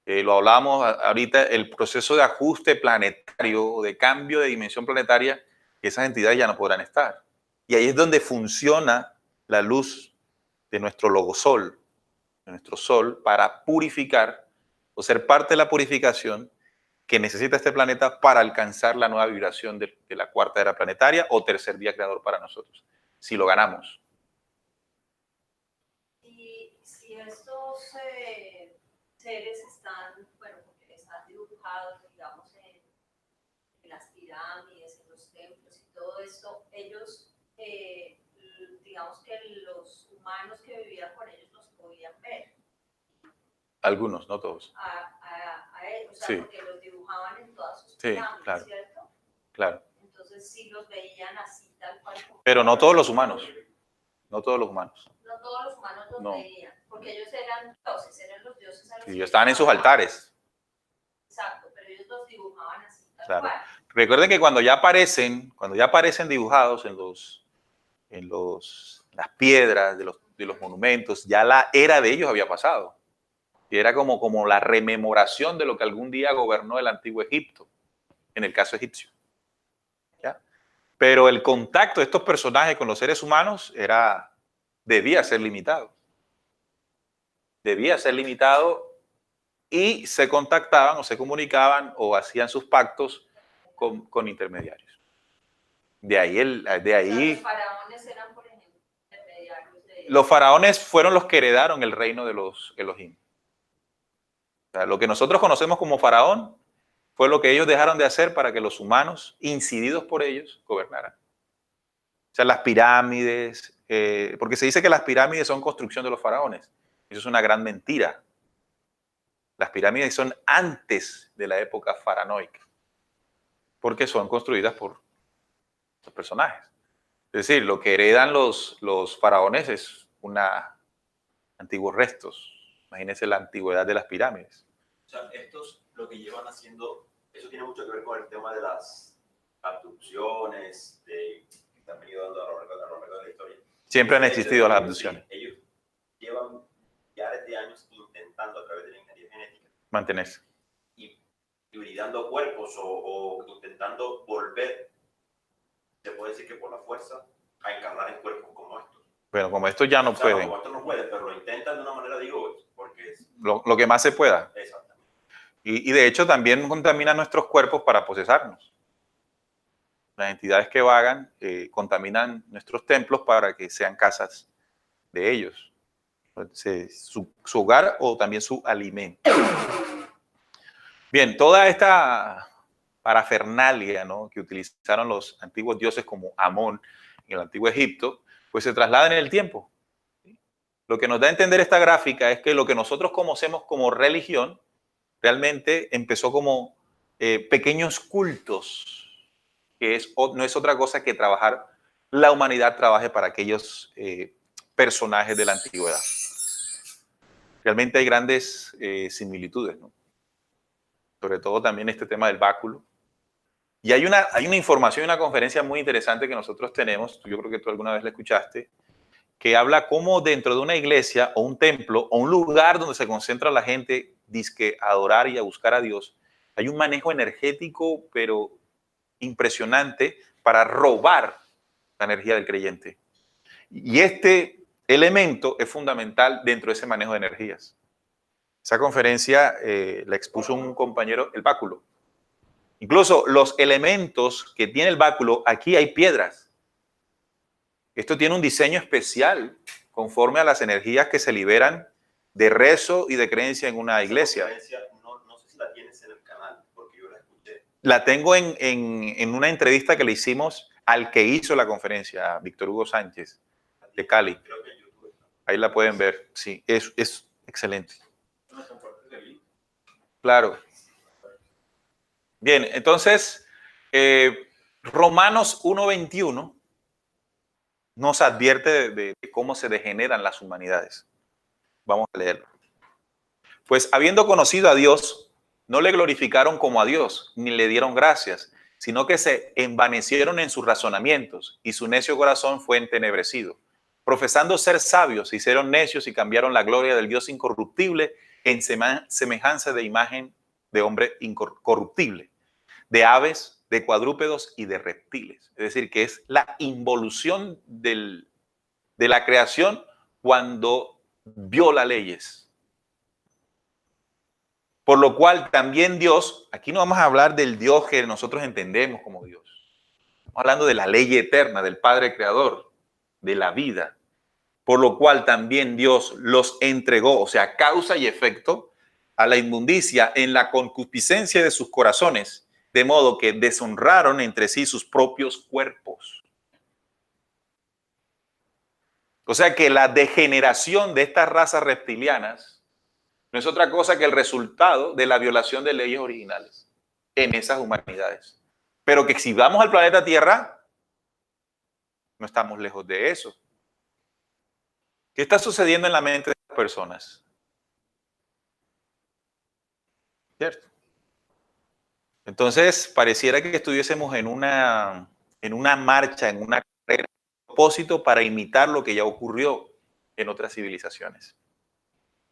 Lo hablábamos ahorita, el proceso de ajuste planetario, de cambio de dimensión planetaria, que esas entidades ya no podrán estar. Y ahí es donde funciona la luz de nuestro logosol, de nuestro sol, para purificar o ser parte de la purificación que necesita este planeta para alcanzar la nueva vibración de la cuarta era planetaria o tercer día creador para nosotros, si lo ganamos.
Y si estos seres están, bueno, porque están dibujados, digamos, en las pirámides, en los templos y todo esto, ellos, digamos que los humanos que vivían con ellos los podían ver.
Algunos, no todos.
A ellos, o sea,
Sí.
Porque los dibujaban en todas sus
Sí,
pirámides,
claro.
¿cierto?
Claro.
Entonces sí los veían así, tal cual.
Pero no todos los humanos. No todos los humanos.
No todos los humanos los veían, porque ellos eran los dioses a los
Sí,
que
ellos estaban en sus altares.
Exacto, pero ellos los dibujaban así, tal
Claro.
cual.
Recuerden que cuando ya aparecen dibujados en las piedras de los monumentos, ya la era de ellos había pasado. Y era como la rememoración de lo que algún día gobernó el antiguo Egipto, en el caso egipcio. ¿Ya? Pero el contacto de estos personajes con los seres humanos debía ser limitado. Debía ser limitado y se contactaban o se comunicaban o hacían sus pactos con intermediarios. De ahí,
Los faraones eran, por ejemplo, intermediarios de...
Los faraones fueron los que heredaron el reino de los Elohim. O sea, lo que nosotros conocemos como faraón fue lo que ellos dejaron de hacer para que los humanos, incididos por ellos, gobernaran. O sea, las pirámides, porque se dice que las pirámides son construcción de los faraones. Eso es una gran mentira. Las pirámides son antes de la época faraónica, porque son construidas por los personajes. Es decir, lo que heredan los faraones es antiguos restos. Imagínense la antigüedad de las pirámides.
O sea, estos lo que llevan haciendo, eso tiene mucho que ver con el tema de las abducciones, que han venido dando a lo largo de la historia.
Siempre han existido las abducciones.
Sí, ellos llevan miles de años intentando a través de la ingeniería genética
Mantenerse.
y hibridando cuerpos o intentando volver, se puede decir que por la fuerza, a encarnar en cuerpos como estos.
Bueno, como estos ya no
O sea,
pueden.
como estos no pueden, pero lo intentan de una manera, digo, porque es
Lo que más se pueda.
exactamente.
Y de hecho también contaminan nuestros cuerpos para procesarnos. Las entidades que vagan contaminan nuestros templos para que sean casas de ellos. Su hogar o también su alimento. Bien, toda esta parafernalia, ¿no?, que utilizaron los antiguos dioses como Amón en el antiguo Egipto, pues se traslada en el tiempo. Lo que nos da a entender esta gráfica es que lo que nosotros conocemos como religión realmente empezó como pequeños cultos, que no es otra cosa que la humanidad trabaje para aquellos personajes de la antigüedad. Realmente hay grandes similitudes, ¿no? Sobre todo también este tema del báculo. Y hay una información, una conferencia muy interesante que nosotros tenemos, yo creo que tú alguna vez la escuchaste, que habla cómo dentro de una iglesia o un templo o un lugar donde se concentra la gente dizque a adorar y a buscar a Dios, hay un manejo energético pero impresionante para robar la energía del creyente. Y este elemento es fundamental dentro de ese manejo de energías. Esa conferencia la expuso un compañero, el báculo. Incluso los elementos que tiene el báculo, aquí hay piedras. Esto tiene un diseño especial conforme a las energías que se liberan de rezo y de creencia en una iglesia.
No sé si la tienes en el canal, porque yo la escuché.
La tengo en una entrevista que le hicimos al que hizo la conferencia, Víctor Hugo Sánchez, de Cali.
Creo que en YouTube está.
Ahí la pueden ver. Sí, es excelente. Claro. Bien, entonces, Romanos 1:21 nos advierte de cómo se degeneran las humanidades. Vamos a leerlo. Pues habiendo conocido a Dios, no le glorificaron como a Dios, ni le dieron gracias, sino que se envanecieron en sus razonamientos, y su necio corazón fue entenebrecido. Profesando ser sabios, se hicieron necios y cambiaron la gloria del Dios incorruptible en semejanza de imagen de hombre incorruptible, de aves, de cuadrúpedos y de reptiles. Es decir, que es la involución de la creación cuando viola leyes. Por lo cual también Dios, aquí no vamos a hablar del Dios que nosotros entendemos como Dios. Estamos hablando de la ley eterna, del Padre Creador, de la vida. Por lo cual también Dios los entregó, o sea, causa y efecto, a la inmundicia en la concupiscencia de sus corazones, de modo que deshonraron entre sí sus propios cuerpos. O sea que la degeneración de estas razas reptilianas no es otra cosa que el resultado de la violación de leyes originales en esas humanidades. Pero que si vamos al planeta Tierra, no estamos lejos de eso. ¿Qué está sucediendo en la mente de las personas? ¿Cierto? Entonces, pareciera que estuviésemos en una marcha, en una carrera, propósito para imitar lo que ya ocurrió en otras civilizaciones,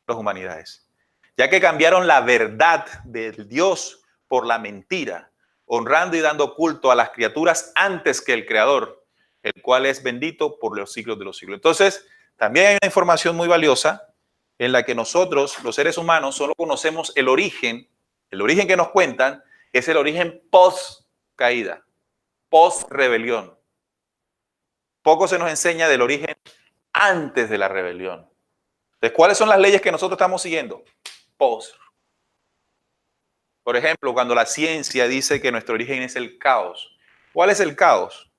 las humanidades. Ya que cambiaron la verdad del Dios por la mentira, honrando y dando culto a las criaturas antes que el Creador, el cual es bendito por los siglos de los siglos. Entonces, también hay una información muy valiosa en la que nosotros, los seres humanos, solo conocemos el origen que nos cuentan es el origen post-caída, post-rebelión. Poco se nos enseña del origen antes de la rebelión. Entonces, ¿cuáles son las leyes que nosotros estamos siguiendo? Post. Por ejemplo, cuando la ciencia dice que nuestro origen es el caos. ¿Cuál es el caos?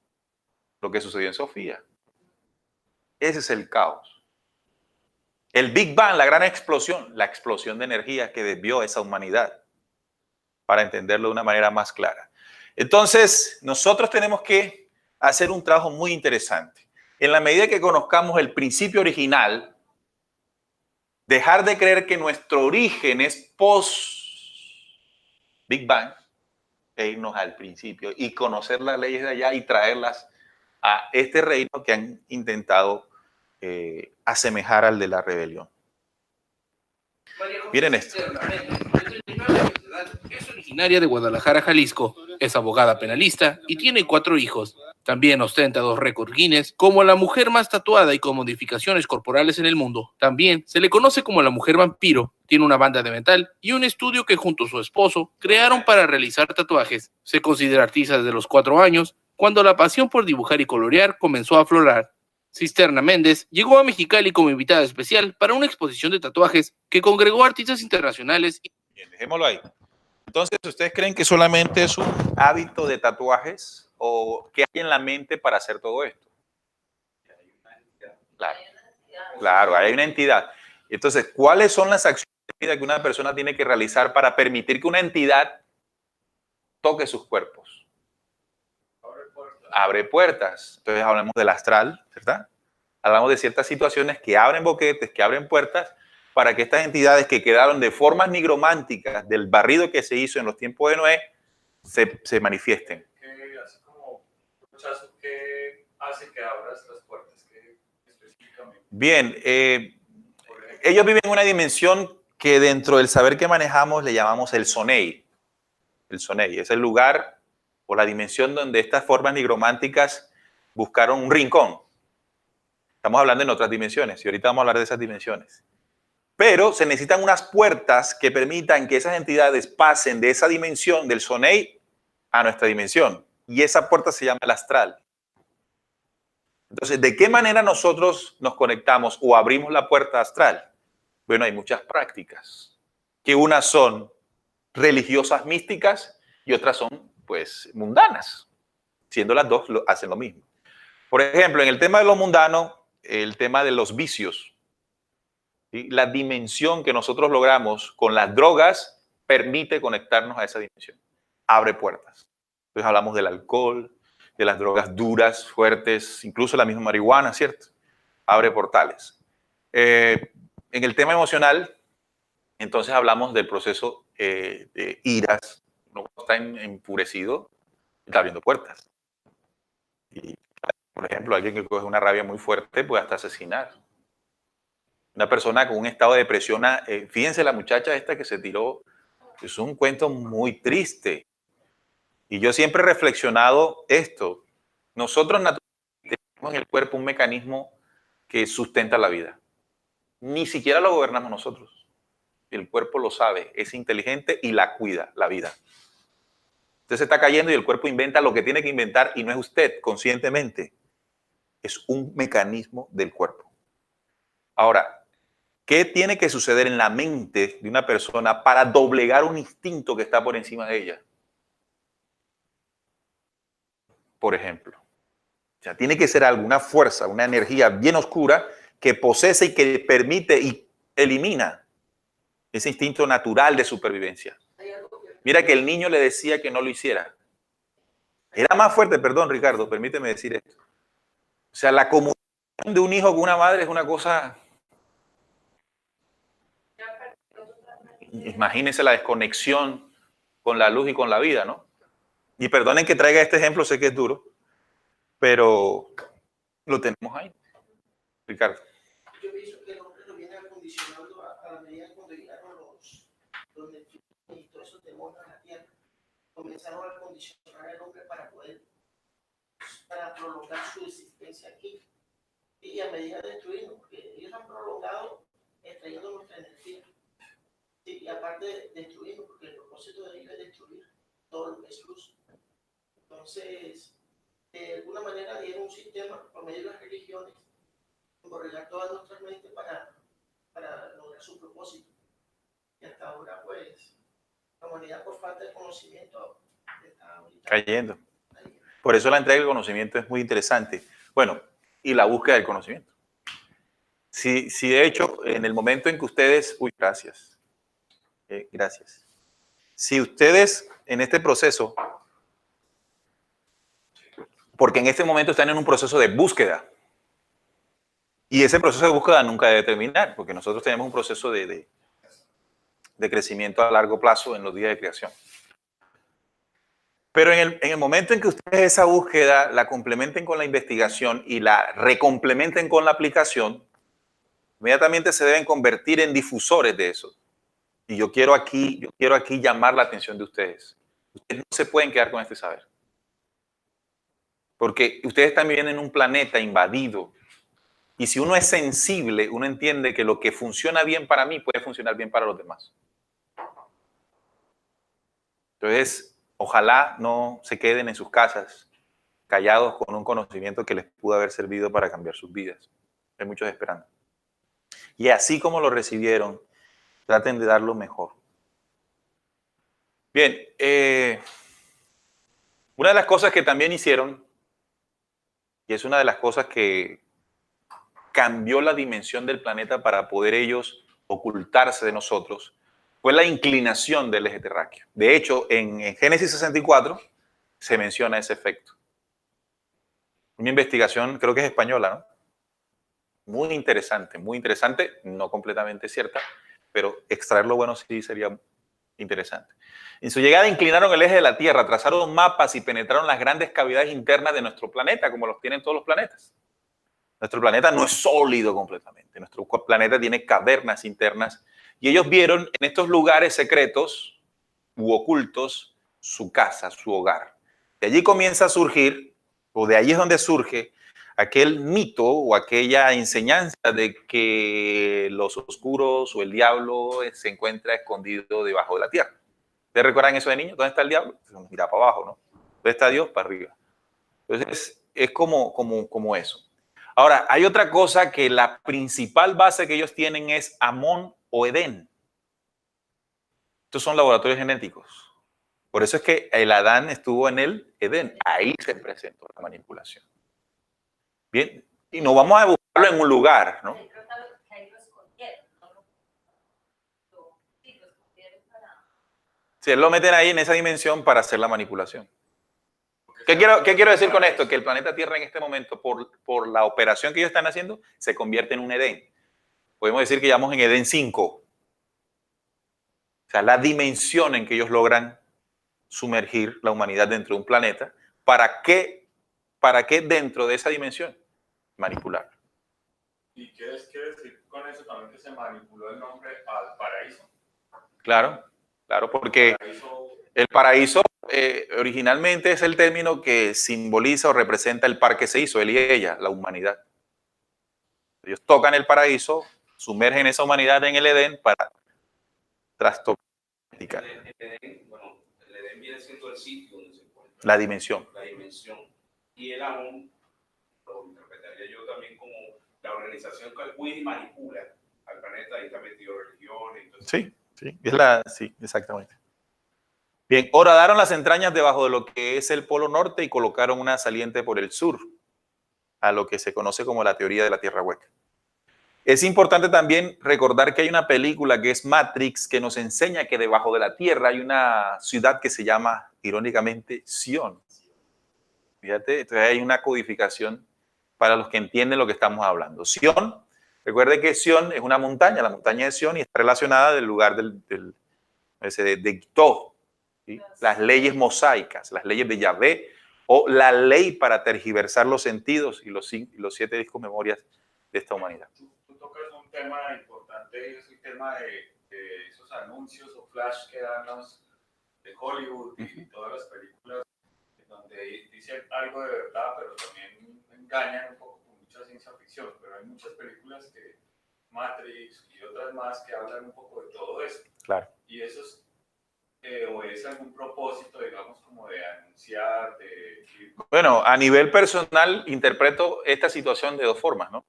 Lo que sucedió en Sofía. Ese es el caos. El Big Bang, la gran explosión, la explosión de energía que desvió esa humanidad, para entenderlo de una manera más clara. Entonces, nosotros tenemos que hacer un trabajo muy interesante. En la medida que conozcamos el principio original, dejar de creer que nuestro origen es post-Big Bang e irnos al principio y conocer las leyes de allá y traerlas a este reino que han intentado asemejar al de la rebelión. Miren esto.
Es originaria de Guadalajara, Jalisco. Es abogada penalista y tiene 4 hijos. También ostenta 2 récords Guinness como la mujer más tatuada y con modificaciones corporales en el mundo. También se le conoce como la mujer vampiro. Tiene una banda de metal y un estudio que junto a su esposo crearon para realizar tatuajes. Se considera artista desde los 4 años, cuando la pasión por dibujar y colorear comenzó a aflorar. Cisterna Méndez llegó a Mexicali como invitada especial para una exposición de tatuajes que congregó artistas internacionales.
Bien, dejémoslo ahí. Entonces, ¿ustedes creen que solamente es un hábito de tatuajes o qué hay en la mente para hacer todo esto? Claro, claro, hay una entidad. Entonces, ¿cuáles son las acciones de vida que una persona tiene que realizar para permitir que una entidad toque sus cuerpos? Abre puertas. Entonces, hablamos del astral, ¿verdad? Hablamos de ciertas situaciones que abren boquetes, que abren puertas, para que estas entidades que quedaron de formas nigrománticas del barrido que se hizo en los tiempos de Noé se manifiesten.
Así como rechazo, ¿qué hace que abras las puertas? ¿Qué específicamente?
Bien, ellos viven en una dimensión que dentro del saber que manejamos le llamamos el Sonei. El Sonei es el lugar o la dimensión donde estas formas nigrománticas buscaron un rincón. Estamos hablando en otras dimensiones y ahorita vamos a hablar de esas dimensiones. Pero se necesitan unas puertas que permitan que esas entidades pasen de esa dimensión del Sonei a nuestra dimensión. Y esa puerta se llama el astral. Entonces, ¿de qué manera nosotros nos conectamos o abrimos la puerta astral? Bueno, hay muchas prácticas, que unas son religiosas místicas y otras son, pues, mundanas. Siendo las dos, hacen lo mismo. Por ejemplo, en el tema de lo mundano, el tema de los vicios. ¿Sí? La dimensión que nosotros logramos con las drogas permite conectarnos a esa dimensión. Abre puertas. Entonces hablamos del alcohol, de las drogas duras, fuertes, incluso la misma marihuana, ¿cierto? Abre portales. En el tema emocional, entonces hablamos del proceso de iras. Uno está enfurecido, está abriendo puertas. Y, por ejemplo, alguien que coge una rabia muy fuerte puede hasta asesinar. Una persona con un estado de depresión, fíjense la muchacha esta que se tiró, es un cuento muy triste. Y yo siempre he reflexionado esto. Nosotros naturalmente tenemos en el cuerpo un mecanismo que sustenta la vida. Ni siquiera lo gobernamos nosotros. El cuerpo lo sabe, es inteligente y la cuida, la vida. Usted se está cayendo y el cuerpo inventa lo que tiene que inventar y no es usted conscientemente. Es un mecanismo del cuerpo. Ahora, ¿qué tiene que suceder en la mente de una persona para doblegar un instinto que está por encima de ella? Por ejemplo, o sea, tiene que ser alguna fuerza, una energía bien oscura que posee y que permite y elimina ese instinto natural de supervivencia. Mira que el niño le decía que no lo hiciera. Era más fuerte, perdón, Ricardo, permíteme decir esto. O sea, la comunicación de un hijo con una madre es una cosa... Imagínense la desconexión con la luz y con la vida, ¿no? Y perdonen que traiga este ejemplo, sé que es duro, pero lo tenemos ahí. Ricardo.
Yo pienso que el hombre lo viene acondicionando a la medida cuando llegaron los delfines y todos esos demonios a la tierra. Comenzaron a condicionar al hombre para prolongar su existencia aquí. Y a medida de destruirnos, porque ellos han prolongado extrayendo nuestra energía. Y aparte de destruirnos, porque el propósito de ellos es destruir todo lo que es luz. Entonces, de alguna manera dieron un sistema por medio de las religiones, corregar todas nuestras mentes para lograr su propósito. Y hasta ahora, pues, la humanidad por falta de conocimiento está
cayendo. Por eso la entrega del conocimiento es muy interesante. Bueno, y la búsqueda del conocimiento. Si de hecho, en el momento en que ustedes... Uy, gracias. Gracias. Si ustedes en este proceso, porque en este momento están en un proceso de búsqueda, y ese proceso de búsqueda nunca debe terminar, porque nosotros tenemos un proceso de crecimiento a largo plazo en los días de creación. Pero en el momento en que ustedes esa búsqueda la complementen con la investigación y la recomplementen con la aplicación, inmediatamente se deben convertir en difusores de eso. Y yo quiero aquí llamar la atención de ustedes. Ustedes no se pueden quedar con este saber. Porque ustedes también viven en un planeta invadido. Y si uno es sensible, uno entiende que lo que funciona bien para mí puede funcionar bien para los demás. Entonces, ojalá no se queden en sus casas callados con un conocimiento que les pudo haber servido para cambiar sus vidas. Hay muchos esperando. Y así como lo recibieron, traten de dar lo mejor. Bien, una de las cosas que también hicieron, y es una de las cosas que cambió la dimensión del planeta para poder ellos ocultarse de nosotros, fue la inclinación del eje terráqueo. De hecho, en Génesis 64 se menciona ese efecto. Una investigación, creo que es española, ¿no? Muy interesante, no completamente cierta, pero extraer lo bueno sí sería interesante. En su llegada inclinaron el eje de la Tierra, trazaron mapas y penetraron las grandes cavidades internas de nuestro planeta, como los tienen todos los planetas. Nuestro planeta no es sólido completamente. Nuestro planeta tiene cavernas internas y ellos vieron en estos lugares secretos u ocultos su casa, su hogar. De allí comienza a surgir, o de allí es donde surge aquel mito o aquella enseñanza de que los oscuros o el diablo se encuentra escondido debajo de la tierra. ¿Ustedes recuerdan eso de niños? ¿Dónde está el diablo? Mira para abajo, ¿no? ¿Dónde está Dios? Para arriba. Entonces, es como eso. Ahora, hay otra cosa que la principal base que ellos tienen es Amón o Edén. Estos son laboratorios genéticos. Por eso es que el Adán estuvo en el Edén. Ahí se presentó la manipulación. Bien, y no vamos a buscarlo en un lugar, ¿no? Sí, lo meten ahí en esa dimensión para hacer la manipulación. ¿Qué quiero decir con esto? Que el planeta Tierra en este momento, por la operación que ellos están haciendo, se convierte en un Edén. Podemos decir que ya vamos en Edén 5. O sea, la dimensión en que ellos logran sumergir la humanidad dentro de un planeta. ¿Para qué dentro de esa dimensión? Manipular.
¿Y qué decir con eso también que se manipuló el nombre al paraíso?
Claro, porque el paraíso originalmente es el término que simboliza o representa el par que se hizo, él y ella, la humanidad. Ellos tocan el paraíso, sumergen esa humanidad en el Edén para trastocar.
El Edén viene siendo el sitio donde se encuentra.
La dimensión.
La dimensión. Y el Amón lo interpretaría yo también como la organización que cuida y manipula al planeta y está metido religiones. Entonces,
sí, exactamente. Bien, horadaron las entrañas debajo de lo que es el polo norte y colocaron una saliente por el sur, a lo que se conoce como la teoría de la tierra hueca. Es importante también recordar que hay una película que es Matrix que nos enseña que debajo de la tierra hay una ciudad que se llama, irónicamente, Sion. Fíjate, entonces hay una codificación para los que entienden lo que estamos hablando. Sion, recuerde que Sion es una montaña, la montaña de Sion, y está relacionada del lugar de Gitó, ¿sí? Las leyes mosaicas, las leyes de Yahvé, o la ley para tergiversar los sentidos y los 7 discos memorias de esta humanidad.
Tú tocas un tema importante, es el tema de esos anuncios o flash que dan los de Hollywood y todas las películas donde dicen algo de verdad, pero también engañan un poco con mucha ciencia ficción. Pero hay muchas películas que Matrix y otras más que hablan un poco de todo eso.
Claro.
Y eso es, o es algún propósito, digamos, como de anunciar,
Bueno, a nivel personal interpreto esta situación de dos formas, ¿no?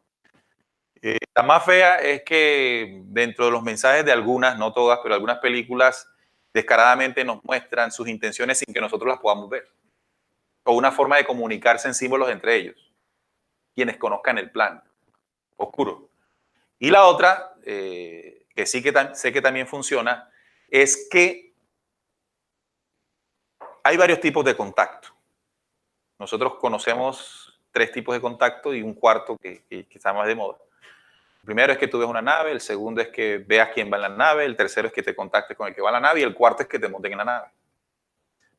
La más fea es que dentro de los mensajes de algunas, no todas, pero algunas películas descaradamente nos muestran sus intenciones sin que nosotros las podamos ver. O una forma de comunicarse en símbolos entre ellos, quienes conozcan el plan oscuro. Y la otra, que sí que sé que también funciona, es que hay varios tipos de contacto. Nosotros conocemos 3 tipos de contacto y un cuarto que está más de moda. El primero es que tú ves una nave, el segundo es que veas quién va en la nave, el tercero es que te contactes con el que va en la nave y el cuarto es que te monten en la nave.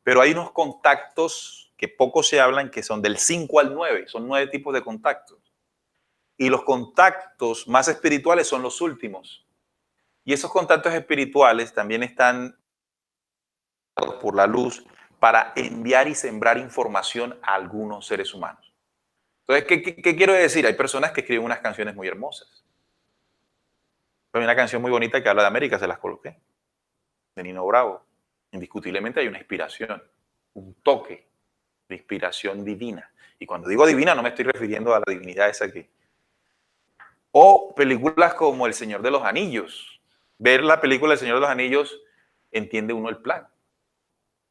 Pero hay unos contactos que poco se hablan que son del 5 al 9, son 9 tipos de contactos. Y los contactos más espirituales son los últimos. Y esos contactos espirituales también están por la luz para enviar y sembrar información a algunos seres humanos. Entonces, ¿qué quiero decir? Hay personas que escriben unas canciones muy hermosas. Hay una canción muy bonita que habla de América, se las coloqué, de Nino Bravo. Indiscutiblemente hay una inspiración, un toque de inspiración divina. Y cuando digo divina no me estoy refiriendo a la divinidad esa que... O películas como El Señor de los Anillos. Ver la película El Señor de los Anillos entiende uno el plan.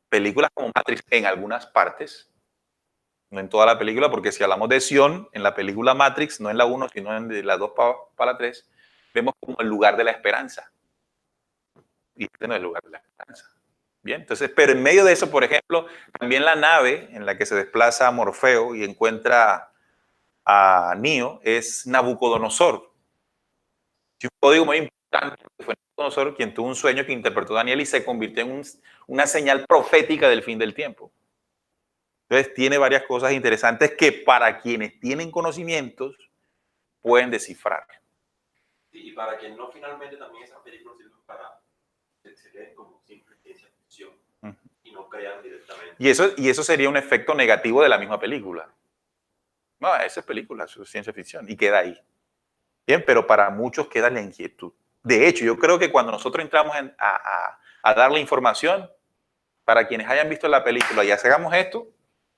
Películas como Matrix en algunas partes, no en toda la película, porque si hablamos de Sion, en la película Matrix, no en la 1, sino en la 2 para la 3, vemos como el lugar de la esperanza. Y este no es el lugar de la esperanza. Bien, entonces, pero en medio de eso, por ejemplo, también la nave en la que se desplaza Morfeo y encuentra a Neo es Nabucodonosor. Y un código muy importante fue Nabucodonosor quien tuvo un sueño que interpretó Daniel y se convirtió en una señal profética del fin del tiempo. Entonces tiene varias cosas interesantes que para quienes tienen conocimientos pueden descifrar.
Y para quien no, finalmente también esas películas sirven para que se queden como simple ciencia ficción y no crean directamente.
Y eso sería un efecto negativo de la misma película. No, esa es película, eso es ciencia ficción y queda ahí. Bien, pero para muchos queda la inquietud. De hecho, yo creo que cuando nosotros entramos a dar la información, para quienes hayan visto la película y hagamos esto,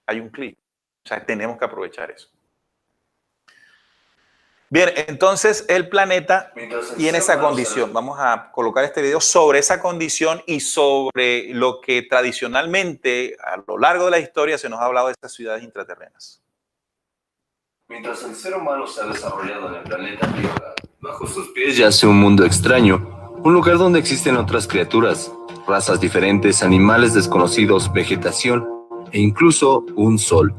hay un clic. O sea, tenemos que aprovechar eso. Bien, entonces el planeta tiene esa condición. Vamos a colocar este video sobre esa condición y sobre lo que tradicionalmente a lo largo de la historia se nos ha hablado de estas ciudades intraterrenas.
Mientras el ser humano se ha desarrollado en el planeta Tierra, bajo sus pies yace un mundo extraño, un lugar donde existen otras criaturas, razas diferentes, animales desconocidos, vegetación e incluso un sol.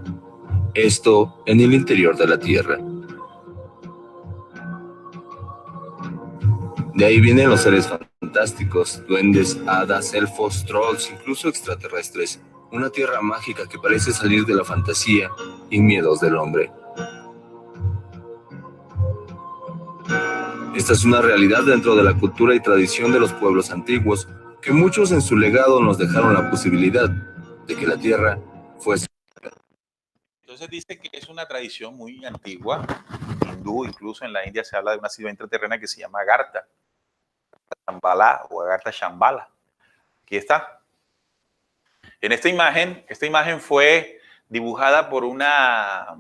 Esto en el interior de la Tierra. De ahí vienen los seres fantásticos, duendes, hadas, elfos, trolls, incluso extraterrestres. Una tierra mágica que parece salir de la fantasía y miedos del hombre. Esta es una realidad dentro de la cultura y tradición de los pueblos antiguos, que muchos en su legado nos dejaron la posibilidad de que la Tierra fuese.
Entonces dice que es una tradición muy antigua, hindú, incluso en la India se habla de una ciudad intraterrena que se llama Agartha, Shambhala o Agartha Shambhala. Aquí está. En esta imagen fue dibujada por una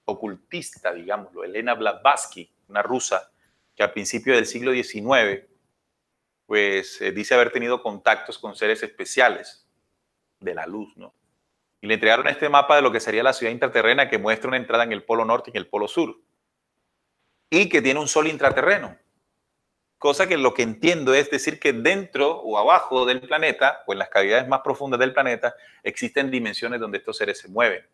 ocultista, digámoslo, Elena Blavatsky, una rusa, que al principio del siglo XIX, pues dice haber tenido contactos con seres especiales de la luz, ¿no? Y le entregaron este mapa de lo que sería la ciudad intraterrena que muestra una entrada en el polo norte y en el polo sur. Y que tiene un sol intraterreno. Cosa que lo que entiendo es decir que dentro o abajo del planeta, o en las cavidades más profundas del planeta, existen dimensiones donde estos seres se mueven.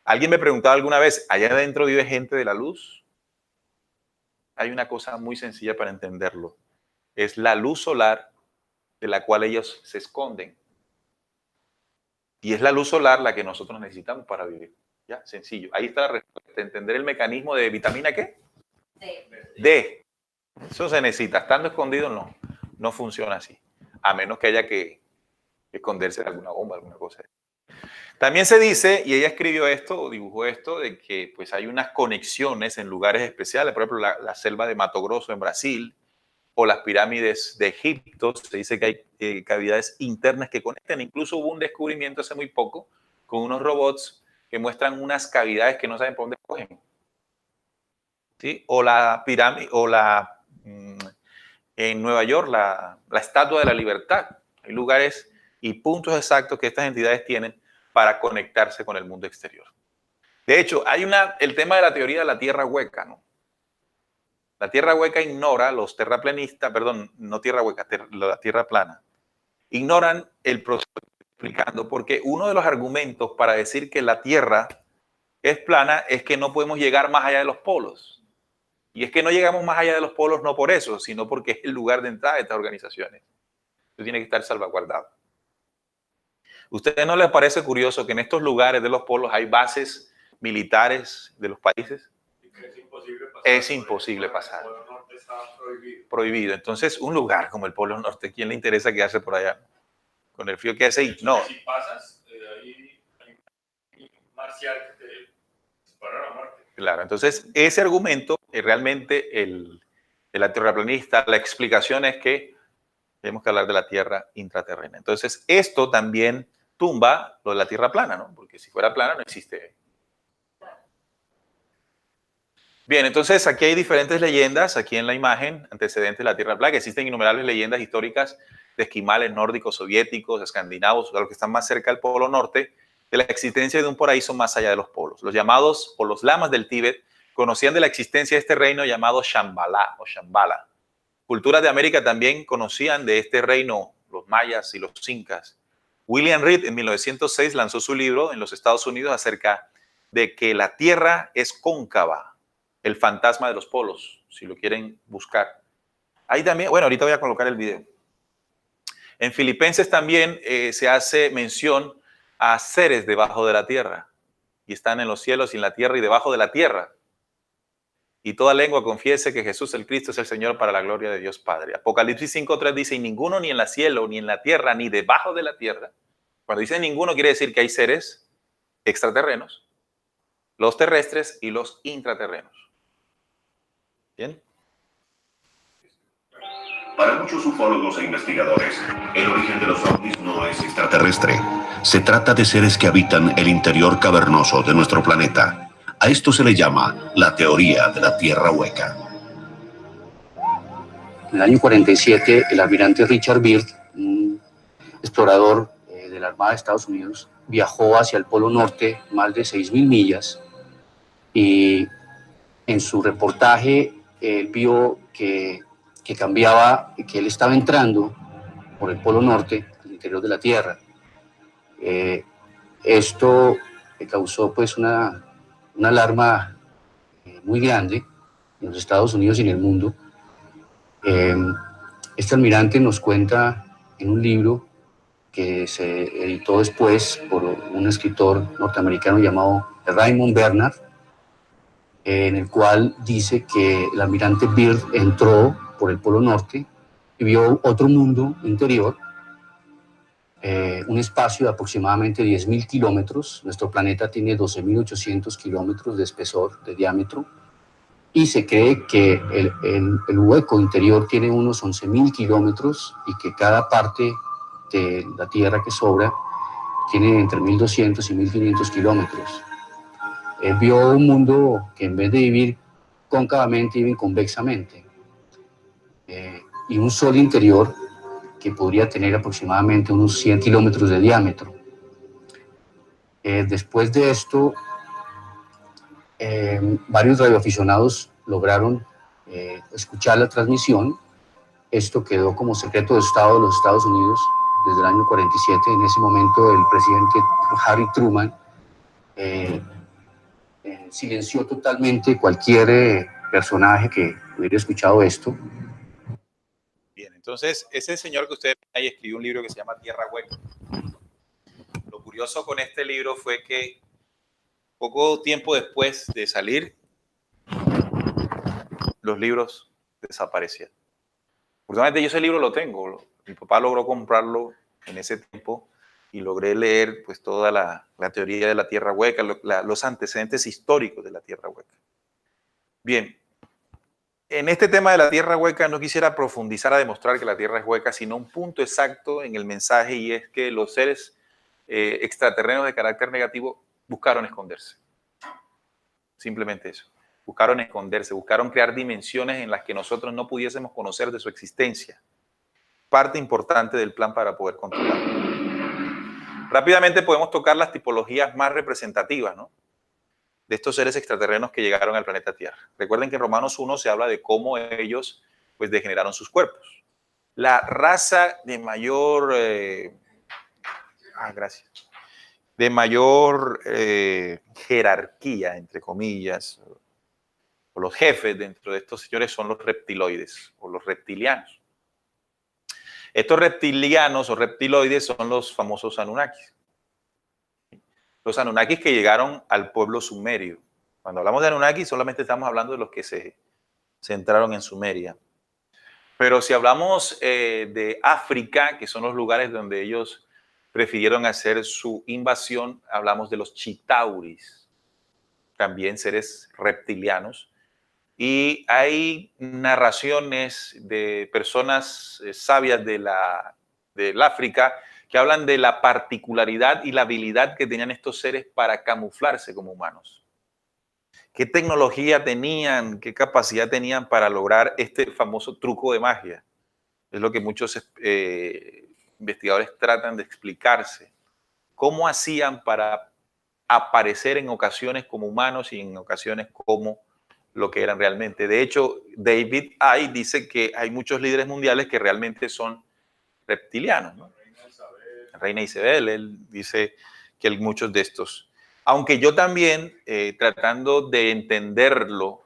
Alguien me preguntaba alguna vez, ¿allá adentro vive gente de la luz? Hay una cosa muy sencilla para entenderlo. Es la luz solar de la cual ellos se esconden. Y es la luz solar la que nosotros necesitamos para vivir. Ya, sencillo. Ahí está la respuesta. ¿Entender el mecanismo de vitamina qué? D. Eso se necesita. Estando escondido no funciona así. A menos que haya que esconderse de alguna bomba, alguna cosa. También se dice, y ella escribió esto o dibujó esto, de que pues hay unas conexiones en lugares especiales. Por ejemplo, la selva de Mato Grosso en Brasil o las pirámides de Egipto. Se dice que hay cavidades internas que conectan. Incluso hubo un descubrimiento hace muy poco con unos robots que muestran unas cavidades que no saben por dónde cogen. ¿Sí? O la pirámide, o en Nueva York, la Estatua de la Libertad. Hay lugares y puntos exactos que estas entidades tienen para conectarse con el mundo exterior. De hecho, hay el tema de la teoría de la tierra hueca, ¿no? La tierra hueca ignora, los terraplanistas, perdón, no tierra hueca, la tierra plana, ignoran el proceso que estoy explicando, porque uno de los argumentos para decir que la tierra es plana es que no podemos llegar más allá de los polos. Y es que no llegamos más allá de los polos no por eso, sino porque es el lugar de entrada de estas organizaciones. Esto tiene que estar salvaguardado. ¿A ustedes no les parece curioso que en estos lugares de los polos hay bases militares de los países?
Es imposible pasar.
Es imposible pasar.
El Polo Norte está prohibido.
Prohibido. Entonces, un lugar como el Polo Norte, ¿quién le interesa quedarse por allá? Con el frío que hace y no.
Si pasas, hay marcial que te dispara a muerte.
Claro, entonces ese argumento, realmente el terraplanista, la explicación es que tenemos que hablar de la tierra intraterrena. Entonces, esto también tumba lo de la tierra plana, ¿no? Porque si fuera plana no existe. Bien, entonces aquí hay diferentes leyendas, aquí en la imagen, antecedentes de la tierra plana, que existen innumerables leyendas históricas de esquimales nórdicos, soviéticos, escandinavos, de los que están más cerca del Polo Norte, de la existencia de un paraíso más allá de los polos. Los llamados, o los lamas del Tíbet, conocían de la existencia de este reino llamado Shambhala o Shambhala. Culturas de América también conocían de este reino, los mayas y los incas. William Reed en 1906 lanzó su libro en los Estados Unidos acerca de que la Tierra es cóncava, el fantasma de los polos, si lo quieren buscar. Ahí también, bueno, ahorita voy a colocar el video. En Filipenses también se hace mención a seres debajo de la tierra, y están en los cielos y en la tierra y debajo de la tierra. Y toda lengua confiese que Jesús el Cristo es el Señor para la gloria de Dios Padre. Apocalipsis 5:3 dice, y ninguno ni en el cielo, ni en la tierra, ni debajo de la tierra. Cuando dice ninguno quiere decir que hay seres extraterrenos, los terrestres y los intraterrenos. ¿Bien?
Para muchos ufólogos e investigadores, el origen de los ovnis no es extraterrestre. Se trata de seres que habitan el interior cavernoso de nuestro planeta. A esto se le llama la teoría de la Tierra hueca.
En el año 47, el almirante Richard Byrd, un explorador de la Armada de Estados Unidos, viajó hacia el Polo Norte más de 6.000 millas y en su reportaje él vio que cambiaba, que él estaba entrando por el Polo Norte, al interior de la Tierra. Esto causó pues una alarma muy grande en los Estados Unidos y en el mundo. Este almirante nos cuenta en un libro que se editó después por un escritor norteamericano llamado Raymond Bernard, en el cual dice que el almirante Byrd entró por el Polo Norte y vio otro mundo interior, un espacio de aproximadamente 10.000 kilómetros. Nuestro planeta tiene 12.800 kilómetros de espesor, de diámetro, y se cree que el hueco interior tiene unos 11.000 kilómetros y que cada parte de la Tierra que sobra tiene entre 1.200 y 1.500 kilómetros. Él vio un mundo que en vez de vivir cóncavamente, vive convexamente. Y un sol interior que podría tener aproximadamente unos 100 kilómetros de diámetro. Después de esto, varios radioaficionados lograron escuchar la transmisión. Esto quedó como secreto de Estado de los Estados Unidos desde el año 47. En ese momento el presidente Harry Truman silenció totalmente cualquier personaje que hubiera escuchado esto.
Bien, entonces ese señor que usted ahí escribió un libro que se llama Tierra Hueca. Lo curioso con este libro fue que poco tiempo después de salir, los libros desaparecieron. Afortunadamente yo ese libro lo tengo. Mi papá logró comprarlo en ese tiempo y logré leer pues toda la teoría de la Tierra Hueca, los antecedentes históricos de la Tierra Hueca. Bien, en este tema de la Tierra Hueca no quisiera profundizar a demostrar que la Tierra es hueca, sino un punto exacto en el mensaje, y es que los seres extraterrenos de carácter negativo buscaron esconderse. Simplemente eso. Buscaron esconderse, buscaron crear dimensiones en las que nosotros no pudiésemos conocer de su existencia. Parte importante del plan para poder controlarlo. Rápidamente podemos tocar las tipologías más representativas, ¿no?, de estos seres extraterrenos que llegaron al planeta Tierra. Recuerden que en Romanos 1 se habla de cómo ellos pues degeneraron sus cuerpos. La raza de mayor de mayor jerarquía, entre comillas, o los jefes dentro de estos señores son los reptiloides o los reptilianos. Estos reptilianos o reptiloides son los famosos Anunnakis. Los Anunnakis que llegaron al pueblo sumerio. Cuando hablamos de Anunnakis solamente estamos hablando de los que se centraron en Sumeria. Pero si hablamos de África, que son los lugares donde ellos prefirieron hacer su invasión, hablamos de los Chitauris, también seres reptilianos. Y hay narraciones de personas sabias del África que hablan de la particularidad y la habilidad que tenían estos seres para camuflarse como humanos. ¿Qué tecnología tenían, qué capacidad tenían para lograr este famoso truco de magia? Es lo que muchos investigadores tratan de explicarse. ¿Cómo hacían para aparecer en ocasiones como humanos y en ocasiones como lo que eran realmente? De hecho, David Icke dice que hay muchos líderes mundiales que realmente son reptilianos, ¿no? Reina Isabel, él dice que muchos de estos. Aunque yo también, tratando de entenderlo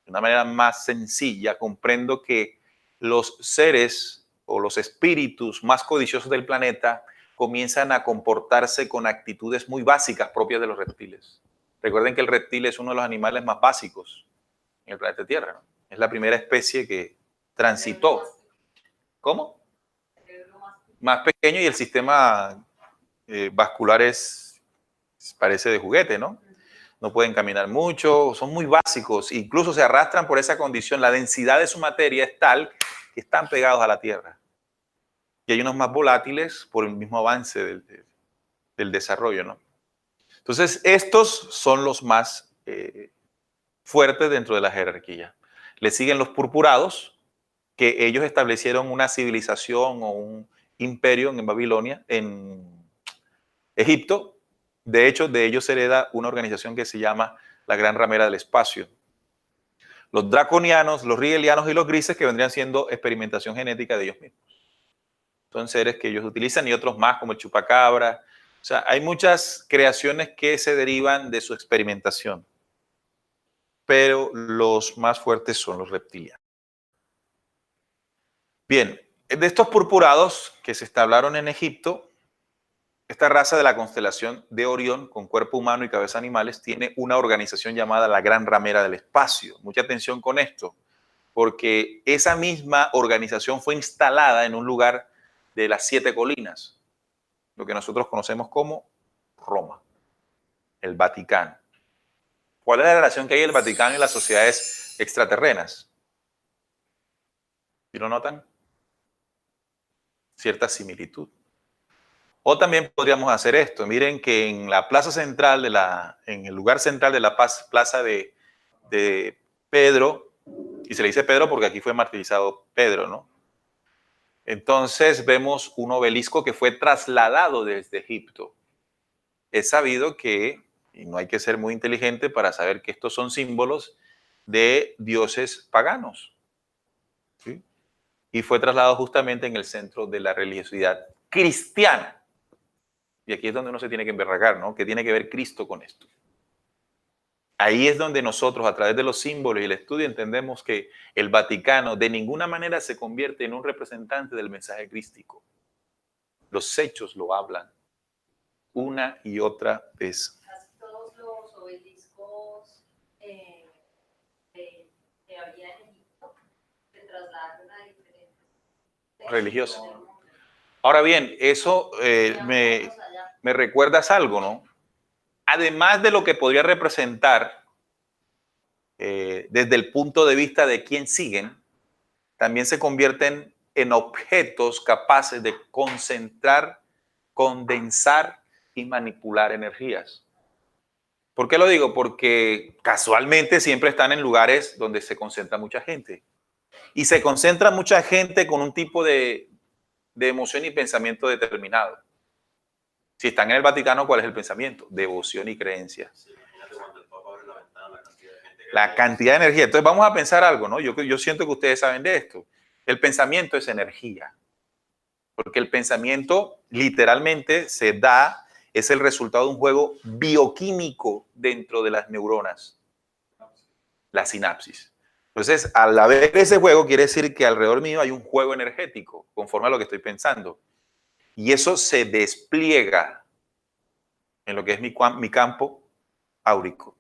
de una manera más sencilla, comprendo que los seres o los espíritus más codiciosos del planeta comienzan a comportarse con actitudes muy básicas propias de los reptiles. Recuerden que el reptil es uno de los animales más básicos en el planeta Tierra, ¿no? Es la primera especie que transitó. ¿Cómo? Más pequeño, y el sistema vascular parece de juguete, ¿no? No pueden caminar mucho, son muy básicos, incluso se arrastran por esa condición. La densidad de su materia es tal que están pegados a la Tierra. Y hay unos más volátiles por el mismo avance del desarrollo, ¿no? Entonces, estos son los más fuertes dentro de la jerarquía. Le siguen los purpurados, que ellos establecieron una civilización o un imperio en Babilonia, en Egipto. De hecho, de ellos se hereda una organización que se llama la Gran Ramera del Espacio. Los draconianos, los rigelianos y los grises, que vendrían siendo experimentación genética de ellos mismos. Son seres que ellos utilizan, y otros más como el chupacabra. O sea, hay muchas creaciones que se derivan de su experimentación. Pero los más fuertes son los reptilianos. Bien, de estos purpurados que se establecieron en Egipto, esta raza de la constelación de Orión, con cuerpo humano y cabeza animales, tiene una organización llamada la Gran Ramera del Espacio. Mucha atención con esto, porque esa misma organización fue instalada en un lugar de las 7 colinas, lo que nosotros conocemos como Roma, el Vaticano. ¿Cuál es la relación que hay entre el Vaticano y las sociedades extraterrenas? ¿Sí lo notan? Cierta similitud. O también podríamos hacer esto. Miren que en la plaza central, en el lugar central de la plaza de Pedro, y se le dice Pedro porque aquí fue martirizado Pedro, ¿no? Entonces vemos un obelisco que fue trasladado desde Egipto. Es sabido que, y no hay que ser muy inteligente para saber que estos son símbolos de dioses paganos, ¿sí? Y fue trasladado justamente en el centro de la religiosidad cristiana. Y aquí es donde uno se tiene que emberracar, ¿no? ¿Qué tiene que ver Cristo con esto? Ahí es donde nosotros, a través de los símbolos y el estudio, entendemos que el Vaticano de ninguna manera se convierte en un representante del mensaje crístico. Los hechos lo hablan una y otra vez.
Casi todos los obeliscos que había en Egipto se trasladaron a diferentes
Religiosos. Ahora bien, eso me recuerdas algo, ¿no? Además de lo que podría representar desde el punto de vista de quién siguen, también se convierten en objetos capaces de concentrar, condensar y manipular energías. ¿Por qué lo digo? Porque casualmente siempre están en lugares donde se concentra mucha gente. Y se concentra mucha gente con un tipo de emoción y pensamiento determinado. Si están en el Vaticano, ¿cuál es el pensamiento? Devoción y creencia.
Sí, imagínate cuando el Papa abre la
La cantidad de energía. Entonces vamos a pensar algo, ¿no? Yo siento que ustedes saben de esto. El pensamiento es energía. Porque el pensamiento literalmente es el resultado de un juego bioquímico dentro de las neuronas. La sinapsis. Entonces, al haber ese juego, quiere decir que alrededor mío hay un juego energético, conforme a lo que estoy pensando. Y eso se despliega en lo que es mi campo áurico.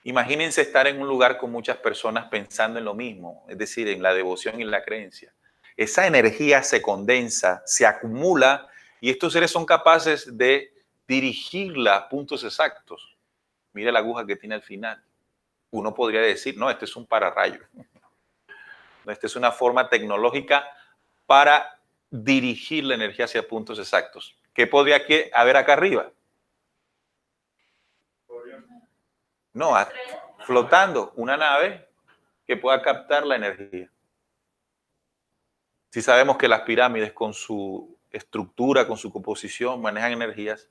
Imagínense estar en un lugar con muchas personas pensando en lo mismo, es decir, en la devoción y en la creencia. Esa energía se condensa, se acumula, y estos seres son capaces de dirigirla a puntos exactos. Mira la aguja que tiene al final. Uno podría decir, no, este es un pararrayo. Esta es una forma tecnológica para dirigir la energía hacia puntos exactos. ¿Qué podría haber acá arriba? No, flotando, una nave que pueda captar la energía. Si sabemos que las pirámides con su estructura, con su composición, manejan energías,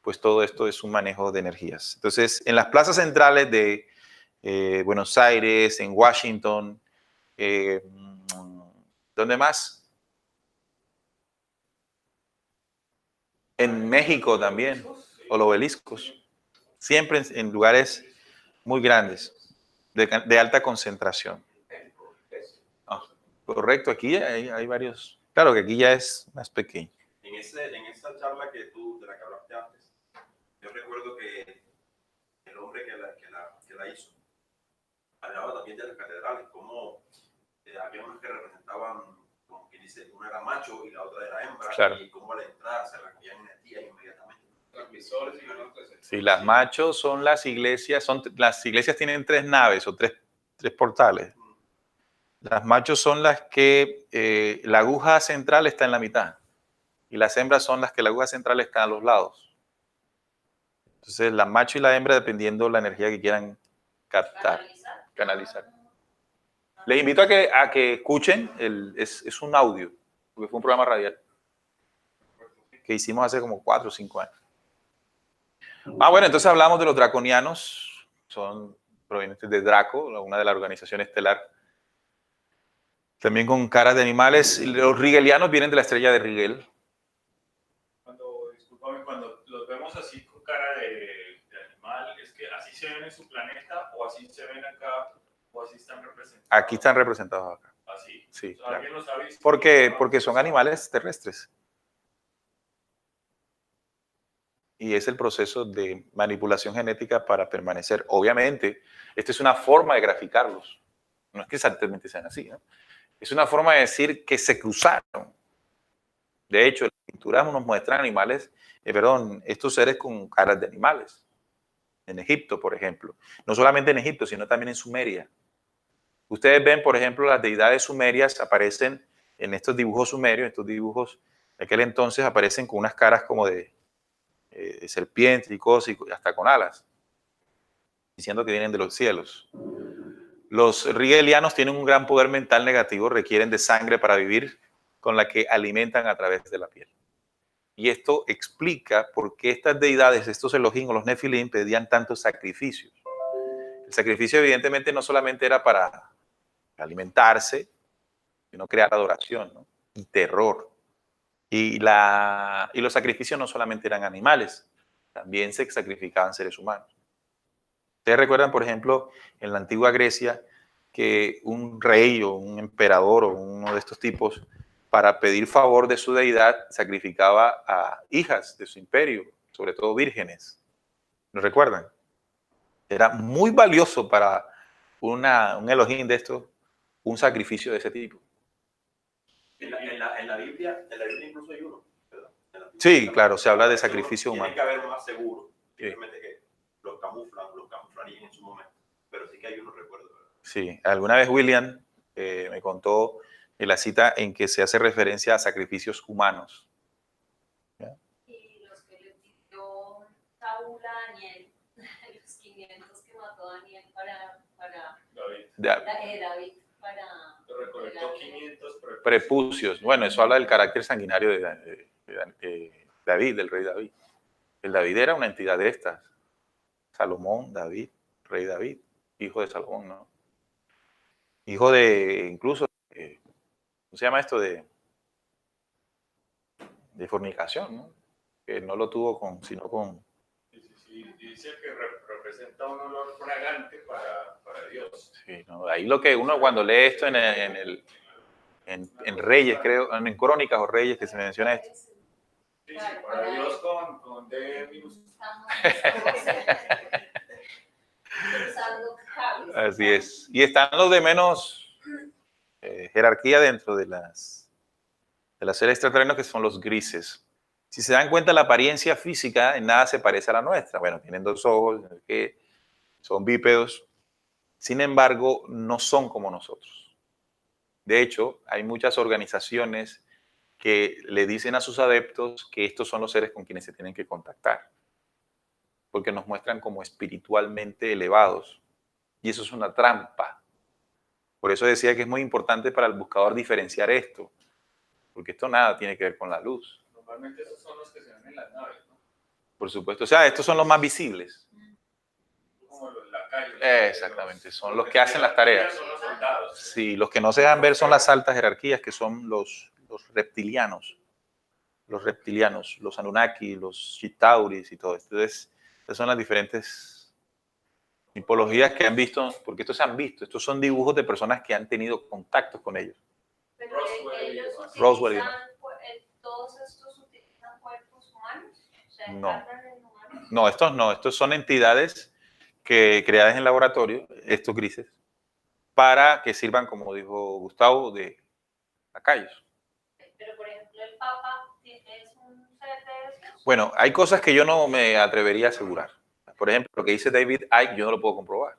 pues todo esto es un manejo de energías. Entonces, en las plazas centrales de Buenos Aires, en Washington, ¿dónde más? En México también, o los obeliscos. Siempre en lugares muy grandes, de alta concentración. Correcto, aquí hay varios. Claro que aquí ya es más pequeño.
En esa charla de la que hablaste antes, yo recuerdo que el hombre que la hizo hablaba también de las catedrales, como había unas que representaban, como que dice, una era macho y la otra era hembra, claro. Y cómo al entrar se recogían energía inmediatamente. Transmisores y
sí, las machos son las iglesias, las iglesias tienen 3 naves o tres portales. Las machos son las que la aguja central está en la mitad y las hembras son las que la aguja central está a los lados. Entonces, la macho y la hembra dependiendo la energía que quieran captar, canalizar. Les invito a que escuchen, es un audio, porque fue un programa radial que hicimos hace como 4 o 5 años. Bueno, entonces hablamos de los draconianos, son provenientes de Draco, una de las organizaciones estelar. También con caras de animales. Los rigelianos vienen de la estrella de Rigel.
Discúlpame, cuando los vemos así con cara de animal, ¿es que así se ven en su planeta o así se ven acá o así están representados?
Aquí están representados acá.
¿Así?
Sí,
O sea, ¿alguien los ha visto?
Porque son animales terrestres. Y es el proceso de manipulación genética para permanecer. Obviamente, esta es una forma de graficarlos. No es que exactamente sean así, ¿no? Es una forma de decir que se cruzaron. De hecho, las pinturas nos muestran animales, estos seres con caras de animales. En Egipto, por ejemplo. No solamente en Egipto, sino también en Sumeria. Ustedes ven, por ejemplo, las deidades sumerias aparecen en estos dibujos sumerios, estos dibujos de aquel entonces aparecen con unas caras como de serpientes y cosas, y hasta con alas, diciendo que vienen de los cielos. Los rigelianos tienen un gran poder mental negativo, requieren de sangre para vivir, con la que alimentan a través de la piel. Y esto explica por qué estas deidades, estos Elohim o los Nefilim, pedían tantos sacrificios. El sacrificio evidentemente no solamente era para alimentarse, sino crear adoración, ¿no? Y terror. Y los sacrificios no solamente eran animales, también se sacrificaban seres humanos. Ustedes recuerdan, por ejemplo, en la antigua Grecia, que un rey o un emperador o uno de estos tipos, para pedir favor de su deidad, sacrificaba a hijas de su imperio, sobre todo vírgenes. ¿Lo recuerdan? Era muy valioso para un Elohim de estos, un sacrificio de ese tipo.
En la Biblia incluso hay uno, ¿verdad?
Sí, claro, se habla de sacrificio humano.
Tiene que haber más seguro, simplemente que los camuflarían en su momento, pero sí que hay uno, recuerdo, ¿verdad?
Sí, alguna vez William me contó la cita en que se hace referencia a sacrificios humanos.
¿Ya? Y los que le pidió Saúl a Daniel, los 500 que mató a Daniel para David,
recolectó 500
prepucios. Bueno, eso habla del carácter sanguinario de David, del rey David. El David era una entidad de estas. Salomón, David, rey David. hijo de Salomón, ¿no? Hijo de, incluso, ¿cómo se llama esto? De fornicación, ¿no? Que no lo tuvo sino con...
Sí, dice que representa un olor fragante para Dios.
Sí, ¿no? Ahí lo que uno cuando lee esto en Reyes, creo, en Crónicas o Reyes, que se menciona esto.
Sí, para Dios con D minúscula.
Así es. Y están los de menos jerarquía dentro de las seres extraterrenos, que son los grises. Si se dan cuenta, la apariencia física en nada se parece a la nuestra. Bueno, tienen 2 ojos, que son bípedos. Sin embargo, no son como nosotros. De hecho, hay muchas organizaciones que le dicen a sus adeptos que estos son los seres con quienes se tienen que contactar, porque nos muestran como espiritualmente elevados. Y eso es una trampa. Por eso decía que es muy importante para el buscador diferenciar esto, porque esto nada tiene que ver con la luz.
Normalmente esos son los que se ven en las naves, ¿no?
Por supuesto. O sea, estos son los más visibles.
Como los lacayos.
Exactamente. Son los que hacen las tareas.
Son los soldados.
Sí, los que no se dejan ver son las altas jerarquías, que son los reptilianos. Los reptilianos, los Anunnaki, los Chitauris y todo esto. Entonces, estas son las diferentes tipologías que han visto, porque estos se han visto. Estos son dibujos de personas que han tenido contactos con ellos.
Pero
Roswell y demás.
¿Todos estos utilizan cuerpos humanos? O sea,
No.
¿encarnan en humanos?
No, estos no. Estos son entidades creadas en laboratorio, estos grises, para que sirvan, como dijo Gustavo, de lacayos.
Pero, por ejemplo, el Papa es un ser de esos.
Bueno, hay cosas que yo no me atrevería a asegurar. Por ejemplo, lo que dice David Icke, yo no lo puedo comprobar.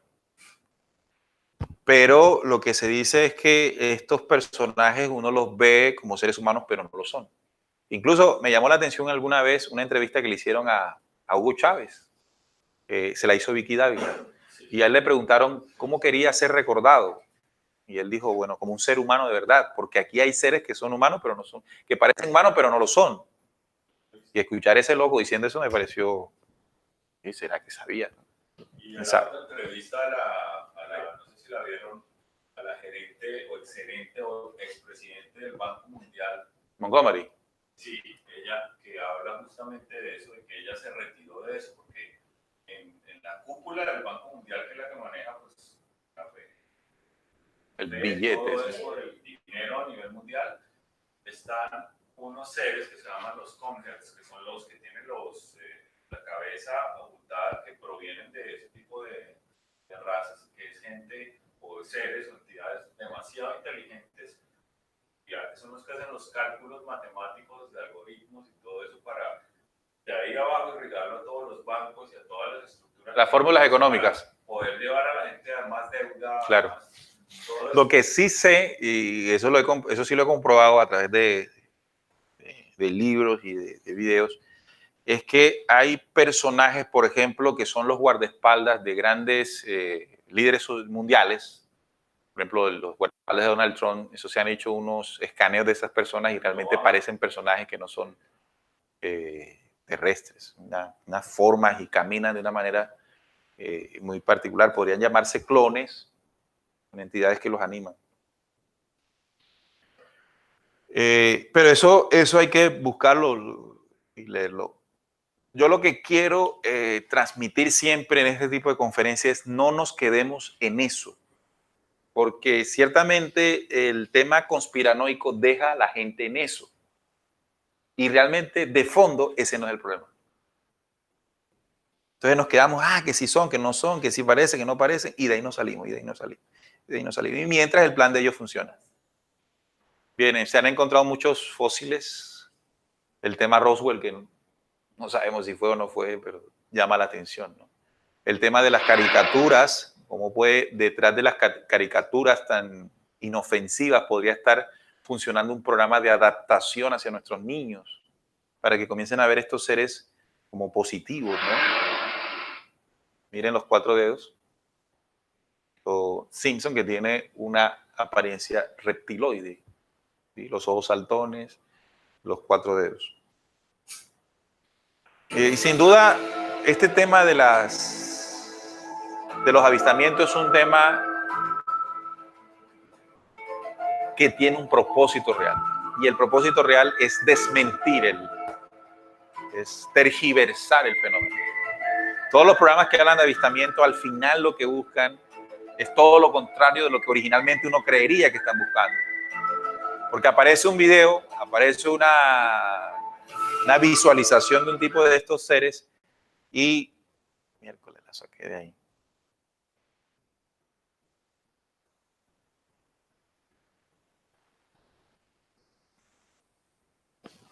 Pero lo que se dice es que estos personajes uno los ve como seres humanos, pero no lo son. Incluso me llamó la atención alguna vez una entrevista que le hicieron a Hugo Chávez. Se la hizo Vicky Dávila. Y a él le preguntaron cómo quería ser recordado. Y él dijo, bueno, como un ser humano de verdad, porque aquí hay seres que son humanos, pero no son, que parecen humanos, pero no lo son. Y escuchar ese loco diciendo eso me pareció, ¿y será que sabía?
Y en la otra entrevista no sé si la vieron, a la gerente o excelente o expresidente del Banco Mundial.
Montgomery.
Sí, ella que habla justamente de eso, de que ella se retiró de eso, porque en la cúpula del Banco Mundial, que es la que maneja pues, la fe,
el billete.
Todo eso, el dinero a nivel mundial, están unos seres que se llaman los Comgers, que son los que tienen la cabeza abultada, que provienen de ese tipo de razas, que es gente o seres o entidades demasiado inteligentes, ya, que son los que hacen los cálculos matemáticos de algoritmos y todo eso para de ahí abajo irrigarlo a todos los bancos y a todas las estructuras.
Las fórmulas económicas.
Poder llevar a la gente a más deuda.
Claro.
Más,
lo que sí sé, y eso sí lo he comprobado a través de libros y de videos, es que hay personajes, por ejemplo, que son los guardaespaldas de grandes líderes mundiales. Por ejemplo, los guardaespaldas de Donald Trump, eso se han hecho unos escaneos de esas personas y realmente parecen personajes que no son terrestres, unas formas y caminan de una manera muy particular. Podrían llamarse clones, con entidades que los animan. Pero eso hay que buscarlo y leerlo. Yo lo que quiero transmitir siempre en este tipo de conferencias es no nos quedemos en eso, porque ciertamente el tema conspiranoico deja a la gente en eso. Y realmente, de fondo, ese no es el problema. Entonces nos quedamos, que sí son, que no son, que sí parece, que no parece, y de ahí no salimos, y de ahí no salimos, y de ahí no salimos. Y mientras el plan de ellos funciona. Bien, se han encontrado muchos fósiles. El tema Roswell, que no sabemos si fue o no fue, pero llama la atención, ¿no? El tema de las caricaturas, cómo puede, detrás de las caricaturas tan inofensivas, podría estar funcionando un programa de adaptación hacia nuestros niños, para que comiencen a ver estos seres como positivos, ¿no? Miren los 4 dedos. O Simpson, que tiene una apariencia reptiloide, ¿sí? Los ojos saltones, los 4 dedos. Y sin duda, este tema de de los avistamientos es un tema que tiene un propósito real. Y el propósito real es desmentir, es tergiversar el fenómeno. Todos los programas que hablan de avistamiento, al final lo que buscan es todo lo contrario de lo que originalmente uno creería que están buscando. Porque aparece un video, aparece una visualización de un tipo de estos seres y miércoles la saqué de ahí.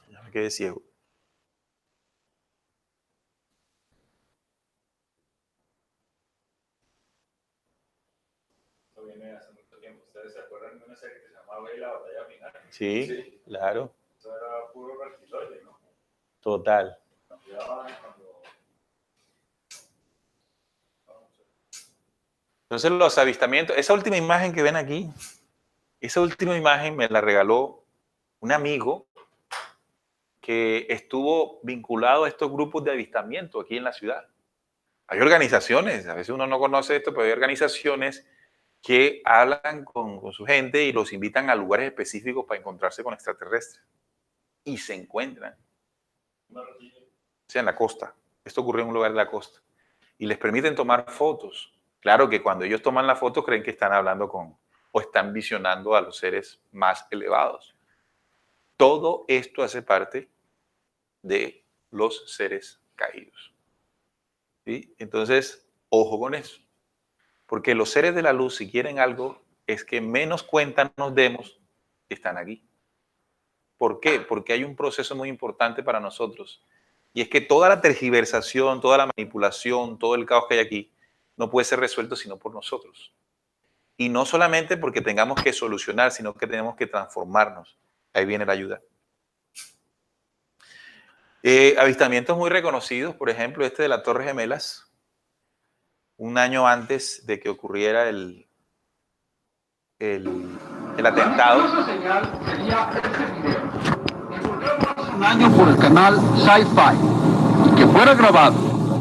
Ya me quedé ciego.
Esto viene hace mucho tiempo. ¿Ustedes se acuerdan de una serie que se llamaba La Batalla Final?
Sí, claro.
Eso era puro reptiloide, ¿no?
Total. Entonces los avistamientos, esa última imagen que ven aquí, esa última imagen me la regaló un amigo que estuvo vinculado a estos grupos de avistamiento aquí en la ciudad. Hay organizaciones, a veces uno no conoce esto, pero hay organizaciones que hablan con su gente y los invitan a lugares específicos para encontrarse con extraterrestres. Y se encuentran. O sea, en la costa. Esto ocurrió en un lugar de la costa. Y les permiten tomar fotos. Claro que cuando ellos toman la foto creen que están hablando o están visionando a los seres más elevados. Todo esto hace parte de los seres caídos. ¿Sí? Entonces, ojo con eso. Porque los seres de la luz, si quieren algo, es que menos cuenta nos demos, están aquí. ¿Por qué? Porque hay un proceso muy importante para nosotros. Y es que toda la tergiversación, toda la manipulación, todo el caos que hay aquí, no puede ser resuelto sino por nosotros. Y no solamente porque tengamos que solucionar, sino que tenemos que transformarnos. Ahí viene la ayuda. Avistamientos muy reconocidos, por ejemplo, este de las Torres Gemelas, un año antes de que ocurriera el atentado.
Esa señal sería este video. Encontramos hace un año por el canal Sci-Fi y que fuera grabado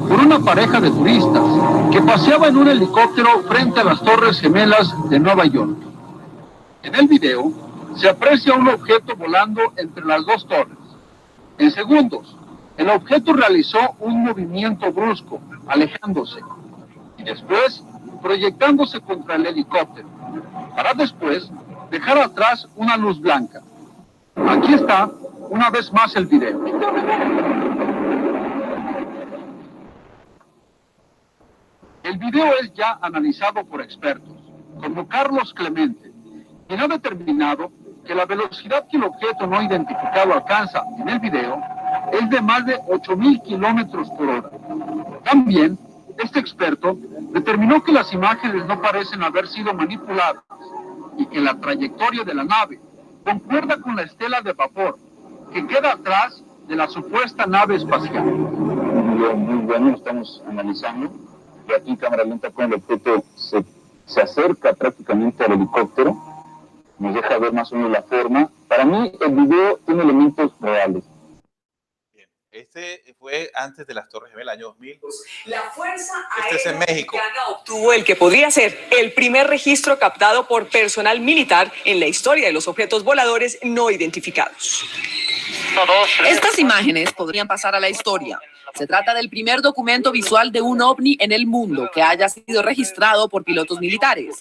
por una pareja de turistas que paseaba en un helicóptero frente a las Torres Gemelas de Nueva York. En el video se aprecia un objeto volando entre las dos torres. En segundos, el objeto realizó un movimiento brusco, alejándose, y después proyectándose contra el helicóptero, para después dejar atrás una luz blanca. Aquí está, una vez más, el video. El video es ya analizado por expertos, como Carlos Clemente, quien ha determinado que la velocidad que el objeto no identificado alcanza en el video es de más de 8,000 kilómetros por hora. También, este experto determinó que las imágenes no parecen haber sido manipuladas y que la trayectoria de la nave concuerda con la estela de vapor que queda atrás de la supuesta nave espacial. Un video muy bueno, lo estamos analizando. Y aquí en cámara lenta con el objeto se acerca prácticamente al helicóptero. Nos deja ver más o menos la forma. Para mí el video tiene elementos reales.
Bien, este fue antes de las Torres Gemelas, año 2000.
La Fuerza
Este es en México.
Mexicana obtuvo el que podría ser el primer registro captado por personal militar en la historia de los objetos voladores no identificados.
Estas imágenes podrían pasar a la historia. Se trata del primer documento visual de un ovni en el mundo que haya sido registrado por pilotos militares.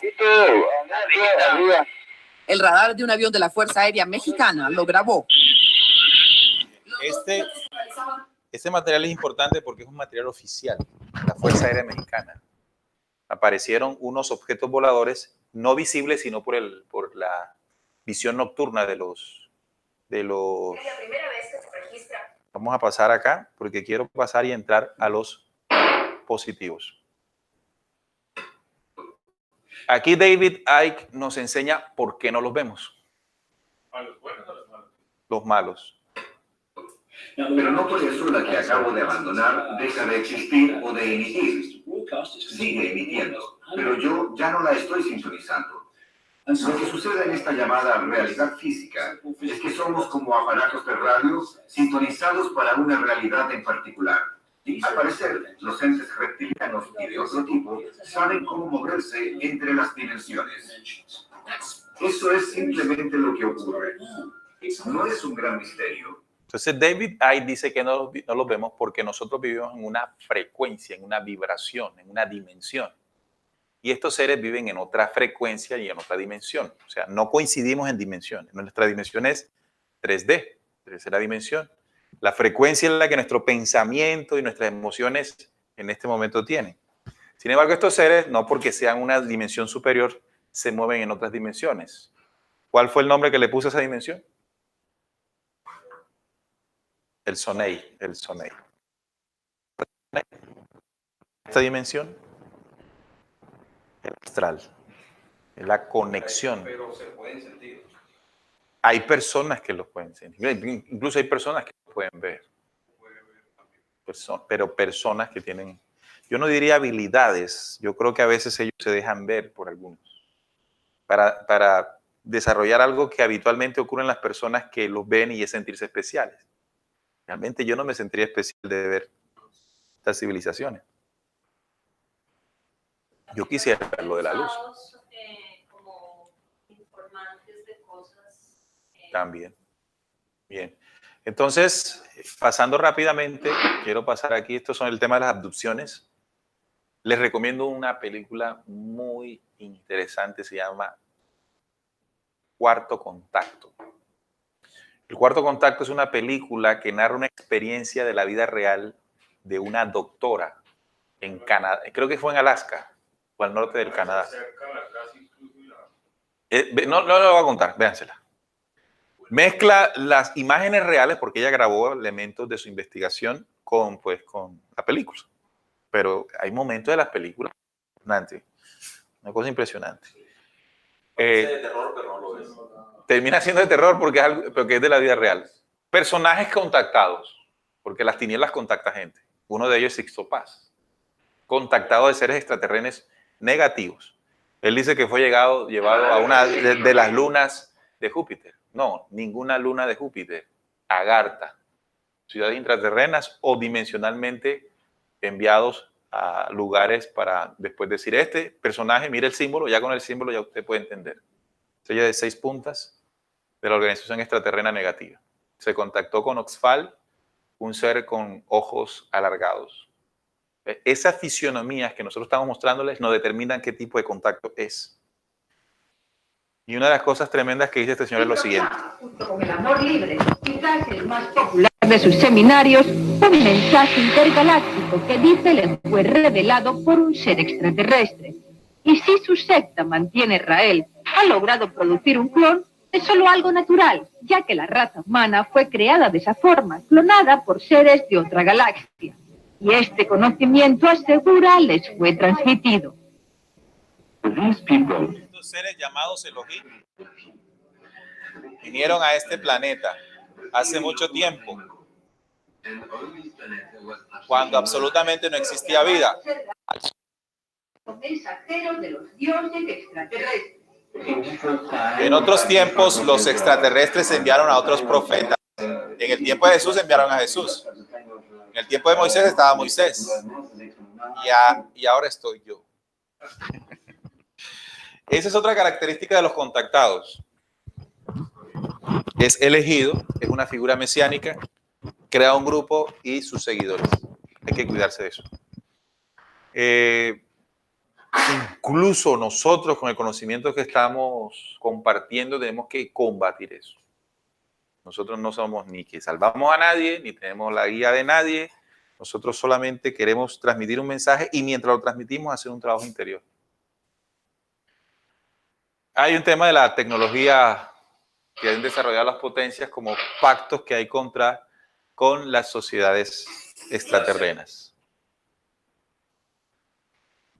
El radar de un avión de la Fuerza Aérea Mexicana lo grabó.
Este material es importante porque es un material oficial de la Fuerza Aérea Mexicana. Aparecieron unos objetos voladores no visibles, sino por la visión nocturna de los... Es la primera vez que se registra. Vamos a pasar acá porque quiero pasar y entrar a los positivos. Aquí David Icke nos enseña por qué no los vemos.
¿A los buenos o los malos?
Los malos.
Pero no por eso la que acabo de abandonar deja de existir o de emitir. Sigue emitiendo, pero yo ya no la estoy sintonizando. Lo que sucede en esta llamada realidad física es que somos como aparatos de radio sintonizados para una realidad en particular.
Al parecer, los entes reptilianos y de otro tipo saben cómo moverse entre las dimensiones. Eso es simplemente lo que ocurre. No es un gran misterio.
Entonces David ahí dice que no los vemos porque nosotros vivimos en una frecuencia, en una vibración, en una dimensión. Y estos seres viven en otra frecuencia y en otra dimensión. O sea, no coincidimos en dimensiones. Nuestra dimensión es 3D, tercera dimensión. La frecuencia es la que nuestro pensamiento y nuestras emociones en este momento tienen. Sin embargo, estos seres, no porque sean una dimensión superior, se mueven en otras dimensiones. ¿Cuál fue el nombre que le puso a esa dimensión? El Sonei, el Sonei. Esta dimensión, el astral, es la conexión.
Pero se pueden sentir.
Hay personas que lo pueden sentir, incluso hay personas que lo pueden ver. Pero personas que tienen, yo no diría habilidades, yo creo que a veces ellos se dejan ver por algunos. Para desarrollar algo que habitualmente ocurre en las personas que los ven y es sentirse especiales. Realmente yo no me sentiría especial de ver estas civilizaciones. Yo quisiera ver lo de la luz.
Como informantes de cosas.
También. Bien. Entonces, pasando rápidamente, quiero pasar aquí, estos son el tema de las abducciones. Les recomiendo una película muy interesante, se llama Cuarto Contacto. El Cuarto Contacto es una película que narra una experiencia de la vida real de una doctora en Canadá, creo que fue en Alaska, o al norte del Canadá. No lo voy a contar, véansela. Mezcla las imágenes reales, porque ella grabó elementos de su investigación con la película. Pero hay momentos de las películas, una cosa impresionante.
De terror, pero no lo es.
Termina siendo de terror porque es de la vida real. Personajes contactados, porque las tinieblas contacta gente. Uno de ellos es Sixto Paz, contactado de seres extraterrestres negativos. Él dice que fue llevado a una de las lunas de Júpiter. No, ninguna luna de Júpiter. Agartha, ciudades intraterrenas o dimensionalmente enviados a lugares para después decir, este personaje, mire el símbolo, ya con el símbolo ya usted puede entender. Estrella de 6 puntas de la organización extraterrena negativa. Se contactó con Oxfal, un ser con ojos alargados. Esas fisionomías que nosotros estamos mostrándoles nos determinan qué tipo de contacto es. Y una de las cosas tremendas que dice este señor es lo siguiente.
Junto con el amor libre, quizás el más popular de sus seminarios, un mensaje intergaláctico que dice le fue revelado por un ser extraterrestre. Y si su secta mantiene Israel ha logrado producir un clon, es solo algo natural, ya que la raza humana fue creada de esa forma, clonada por seres de otra galaxia. Y este conocimiento, asegura, les fue transmitido.
Estos seres llamados Elohim vinieron a este planeta hace mucho tiempo, cuando absolutamente no existía vida.
Mensajeros de los dioses extraterrestres.
En otros tiempos, los extraterrestres enviaron a otros profetas. En el tiempo de Jesús enviaron a Jesús. En el tiempo de Moisés estaba Moisés. Y ahora estoy yo. Esa es otra característica de los contactados. Es elegido, es una figura mesiánica, crea un grupo y sus seguidores. Hay que cuidarse de eso. Incluso nosotros, con el conocimiento que estamos compartiendo, tenemos que combatir eso. Nosotros no somos ni que salvamos a nadie, ni tenemos la guía de nadie. Nosotros solamente queremos transmitir un mensaje y mientras lo transmitimos, hacer un trabajo interior. Hay un tema de la tecnología que han desarrollado las potencias como pactos que hay con las sociedades extraterrenas.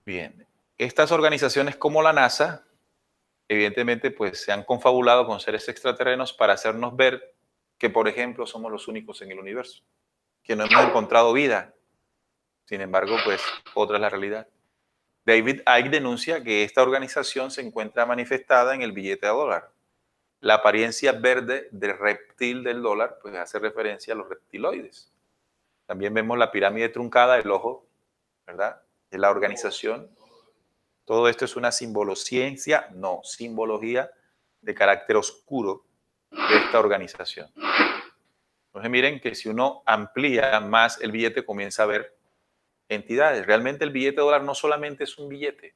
Bien. Estas organizaciones como la NASA, evidentemente, pues se han confabulado con seres extraterrenos para hacernos ver que, por ejemplo, somos los únicos en el universo, que no hemos encontrado vida. Sin embargo, pues otra es la realidad. David Icke denuncia que esta organización se encuentra manifestada en el billete de dólar. La apariencia verde del reptil del dólar, pues hace referencia a los reptiloides. También vemos la pirámide truncada, el ojo, ¿verdad? De la organización. Todo esto es una simbolociencia, no, simbología de carácter oscuro de esta organización. Entonces miren que si uno amplía más el billete, comienza a ver entidades. Realmente el billete de dólar no solamente es un billete.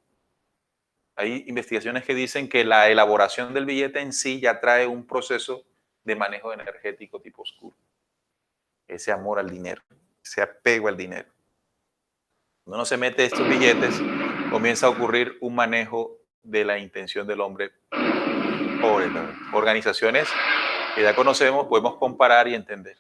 Hay investigaciones que dicen que la elaboración del billete en sí ya trae un proceso de manejo energético tipo oscuro. Ese amor al dinero, ese apego al dinero. Cuando uno se mete estos billetes, comienza a ocurrir un manejo de la intención del hombre por organizaciones que ya conocemos, podemos comparar y entender.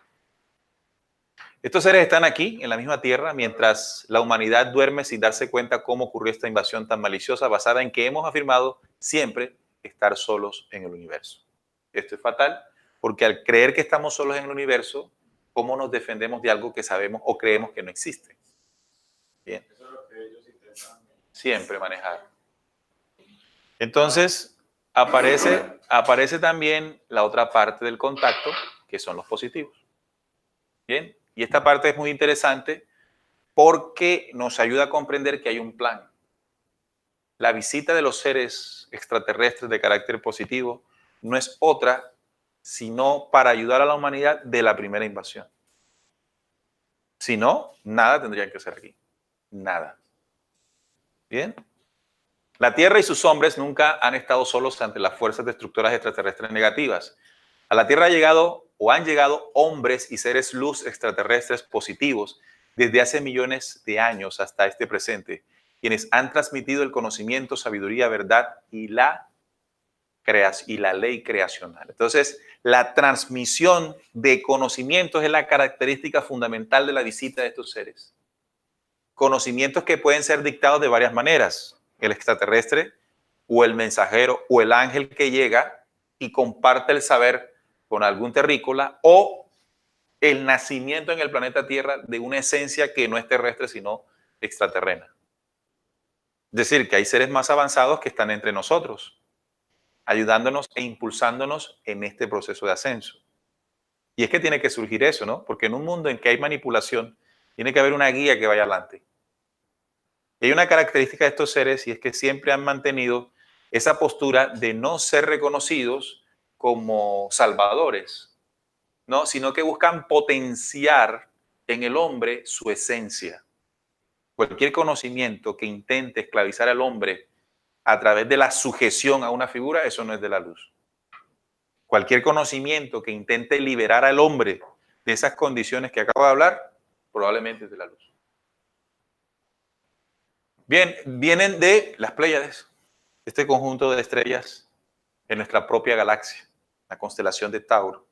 Estos seres están aquí, en la misma tierra, mientras la humanidad duerme sin darse cuenta cómo ocurrió esta invasión tan maliciosa, basada en que hemos afirmado siempre estar solos en el universo. Esto es fatal, porque al creer que estamos solos en el universo, ¿cómo nos defendemos de algo que sabemos o creemos que no existe? Bien.
Eso es lo que ellos intentan
Siempre manejar. Entonces, aparece también la otra parte del contacto, que son los positivos. Bien. Y esta parte es muy interesante porque nos ayuda a comprender que hay un plan. La visita de los seres extraterrestres de carácter positivo no es otra sino para ayudar a la humanidad de la primera invasión. Si no, nada tendrían que hacer aquí. Nada. Bien. La Tierra y sus hombres nunca han estado solos ante las fuerzas destructoras extraterrestres negativas. A la Tierra han llegado hombres y seres luz extraterrestres positivos desde hace millones de años hasta este presente, quienes han transmitido el conocimiento, sabiduría, verdad y la ley creacional. Entonces, la transmisión de conocimientos es la característica fundamental de la visita de estos seres. Conocimientos que pueden ser dictados de varias maneras. El extraterrestre o el mensajero o el ángel que llega y comparte el saber con algún terrícola, o el nacimiento en el planeta Tierra de una esencia que no es terrestre sino extraterrena. Es decir, que hay seres más avanzados que están entre nosotros, ayudándonos e impulsándonos en este proceso de ascenso. Y es que tiene que surgir eso, ¿no? Porque en un mundo en que hay manipulación, tiene que haber una guía que vaya adelante. Y hay una característica de estos seres, y es que siempre han mantenido esa postura de no ser reconocidos como salvadores, ¿no? Sino que buscan potenciar en el hombre su esencia. Cualquier conocimiento que intente esclavizar al hombre a través de la sujeción a una figura, eso no es de la luz. Cualquier conocimiento que intente liberar al hombre de esas condiciones que acabo de hablar, probablemente es de la luz. Bien, vienen de las Pléyades, este conjunto de estrellas en nuestra propia galaxia, la constelación de Tauro.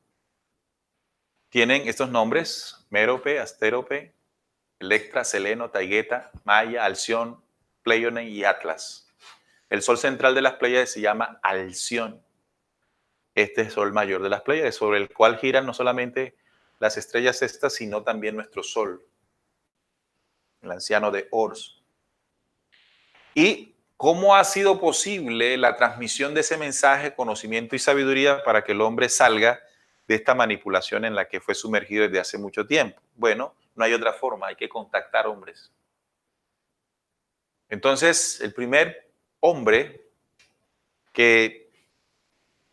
Tienen estos nombres: Mérope, Astérope, Electra, Seleno, Taigueta, Maya, Alción, Pleione y Atlas. El sol central de las Pléyades se llama Alción. Este es el sol mayor de las Pléyades, sobre el cual giran no solamente las estrellas estas, sino también nuestro sol, el anciano de Ors. ¿Y cómo ha sido posible la transmisión de ese mensaje, conocimiento y sabiduría para que el hombre salga de esta manipulación en la que fue sumergido desde hace mucho tiempo? Bueno, no hay otra forma, hay que contactar hombres. Entonces, el primer hombre que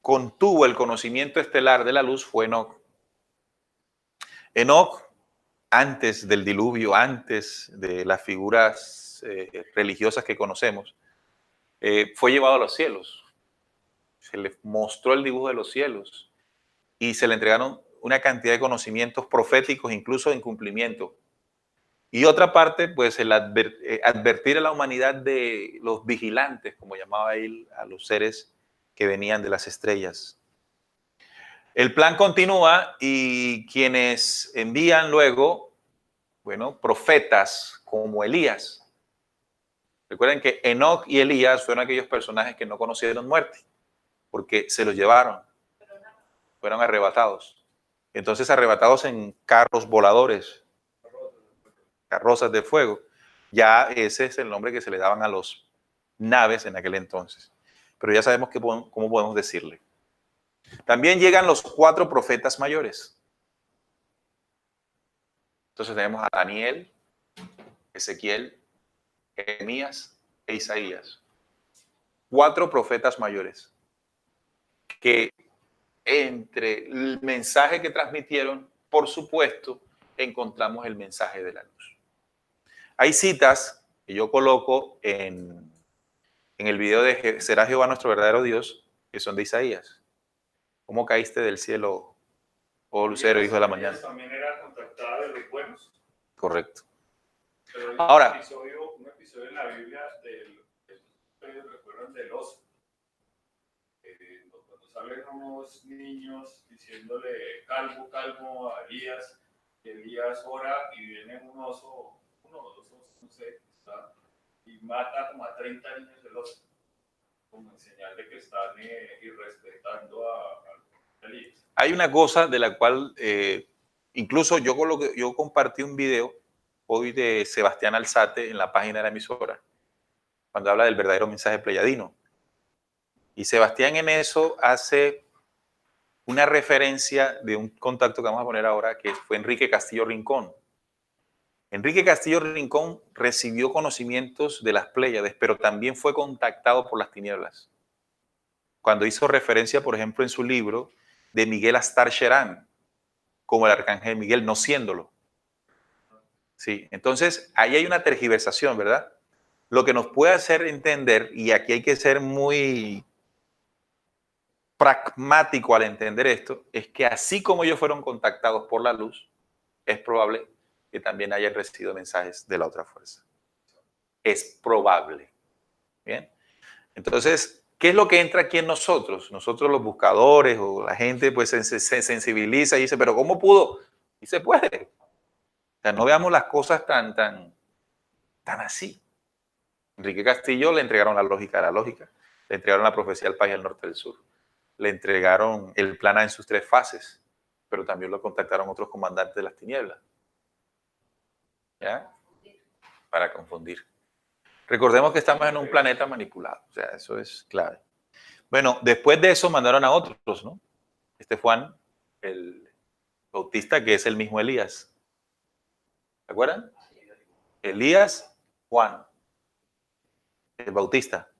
contuvo el conocimiento estelar de la luz fue Enoc. Enoc, antes del diluvio, antes de las figuras religiosas que conocemos, fue llevado a los cielos. Se le mostró el dibujo de los cielos y se le entregaron una cantidad de conocimientos proféticos, incluso en cumplimiento. Y otra parte, pues el advertir a la humanidad de los vigilantes, como llamaba él a los seres que venían de las estrellas. El plan continúa y quienes envían luego, bueno, profetas como Elías. Recuerden que Enoc y Elías fueron aquellos personajes que no conocieron muerte, porque se los llevaron, fueron arrebatados. Entonces arrebatados en carros voladores, carrozas de fuego. Ya ese es el nombre que se le daban a los naves en aquel entonces. Pero ya sabemos cómo podemos decirle. También llegan los 4 profetas mayores. Entonces tenemos a Daniel, Ezequiel, Jeremías e Isaías. 4 profetas mayores que entre el mensaje que transmitieron, por supuesto, encontramos el mensaje de la luz. Hay citas que yo coloco en el video de ¿Será Jehová nuestro verdadero Dios?, que son de Isaías. ¿Cómo caíste del cielo, oh lucero, hijo de la mañana?
También era contactada de los buenos.
Correcto.
Pero hay
Ahora,
un episodio en la Biblia recuerdan del oso. Cuando salen unos niños diciéndole calvo, calvo a Elías, y Elías ora y viene un oso, uno o dos osos, no sé, y mata como a 30 niños del oso, como en señal de que están irrespetando a Elías.
hay una cosa de la cual incluso yo compartí un video hoy de Sebastián Alzate en la página de la emisora, cuando habla del verdadero mensaje pleyadino. Y Sebastián en eso hace una referencia de un contacto que vamos a poner ahora, que fue Enrique Castillo Rincón. Enrique Castillo Rincón recibió conocimientos de las Pléyades, pero también fue contactado por las tinieblas. Cuando hizo referencia, por ejemplo, en su libro, de Miguel Astar Sherán, como el arcángel Miguel, no siéndolo. Sí, entonces ahí hay una tergiversación, ¿verdad? Lo que nos puede hacer entender, y aquí hay que ser muy pragmático al entender esto, es que así como ellos fueron contactados por la luz, es probable que también hayan recibido mensajes de la otra fuerza. Es probable. Bien. Entonces, ¿qué es lo que entra aquí en nosotros? Nosotros los buscadores o la gente pues se sensibiliza y dice, pero ¿cómo pudo? Y se puede. O sea, no veamos las cosas tan así. Enrique Castillo le entregaron la lógica de la lógica, le entregaron la profecía del país del norte del sur, le entregaron el plan A en sus 3 fases, pero también lo contactaron otros comandantes de las tinieblas. ¿Ya? Para confundir. Recordemos que estamos en un planeta manipulado, o sea, eso es clave. Bueno, después de eso mandaron a otros, ¿no? Este Juan, el Bautista, que es el mismo Elías. ¿Se acuerdan? Elías, Juan, el Bautista,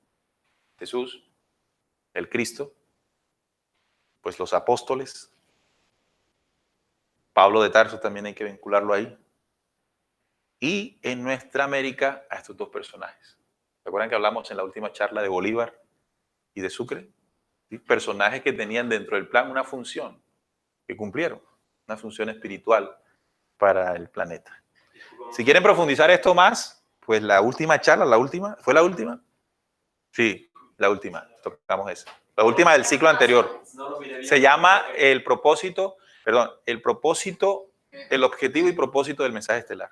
Jesús, el Cristo, pues los apóstoles. Pablo de Tarso también hay que vincularlo ahí. Y en nuestra América a estos 2 personajes. ¿Se acuerdan que hablamos en la última charla de Bolívar y de Sucre? ¿Sí? Personajes que tenían dentro del plan una función, que cumplieron, una función espiritual para el planeta. Si quieren profundizar esto más, pues la última charla, ¿fue la última? Sí, la última, tocamos esa. La última del ciclo anterior. Se llama el objetivo y propósito del mensaje estelar.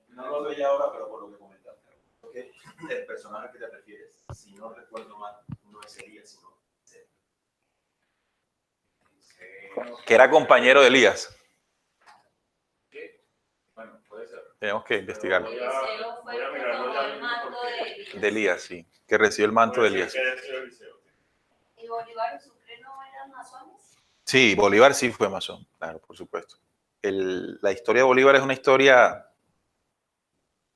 No lo veía ahora, pero por lo que comentaste. Porque el personaje que te refieres, si no recuerdo mal, no es Elías, sino
que era compañero de Elías.
Bueno, puede ser.
Tenemos que investigarlo.
Eliseo fue el que tomó el manto
De Elías, sí, que recibió el manto de Elías.
¿Y Bolívar y Sucre no eran masones?
Sí, Bolívar sí fue masón, claro, por supuesto. La historia de Bolívar es una historia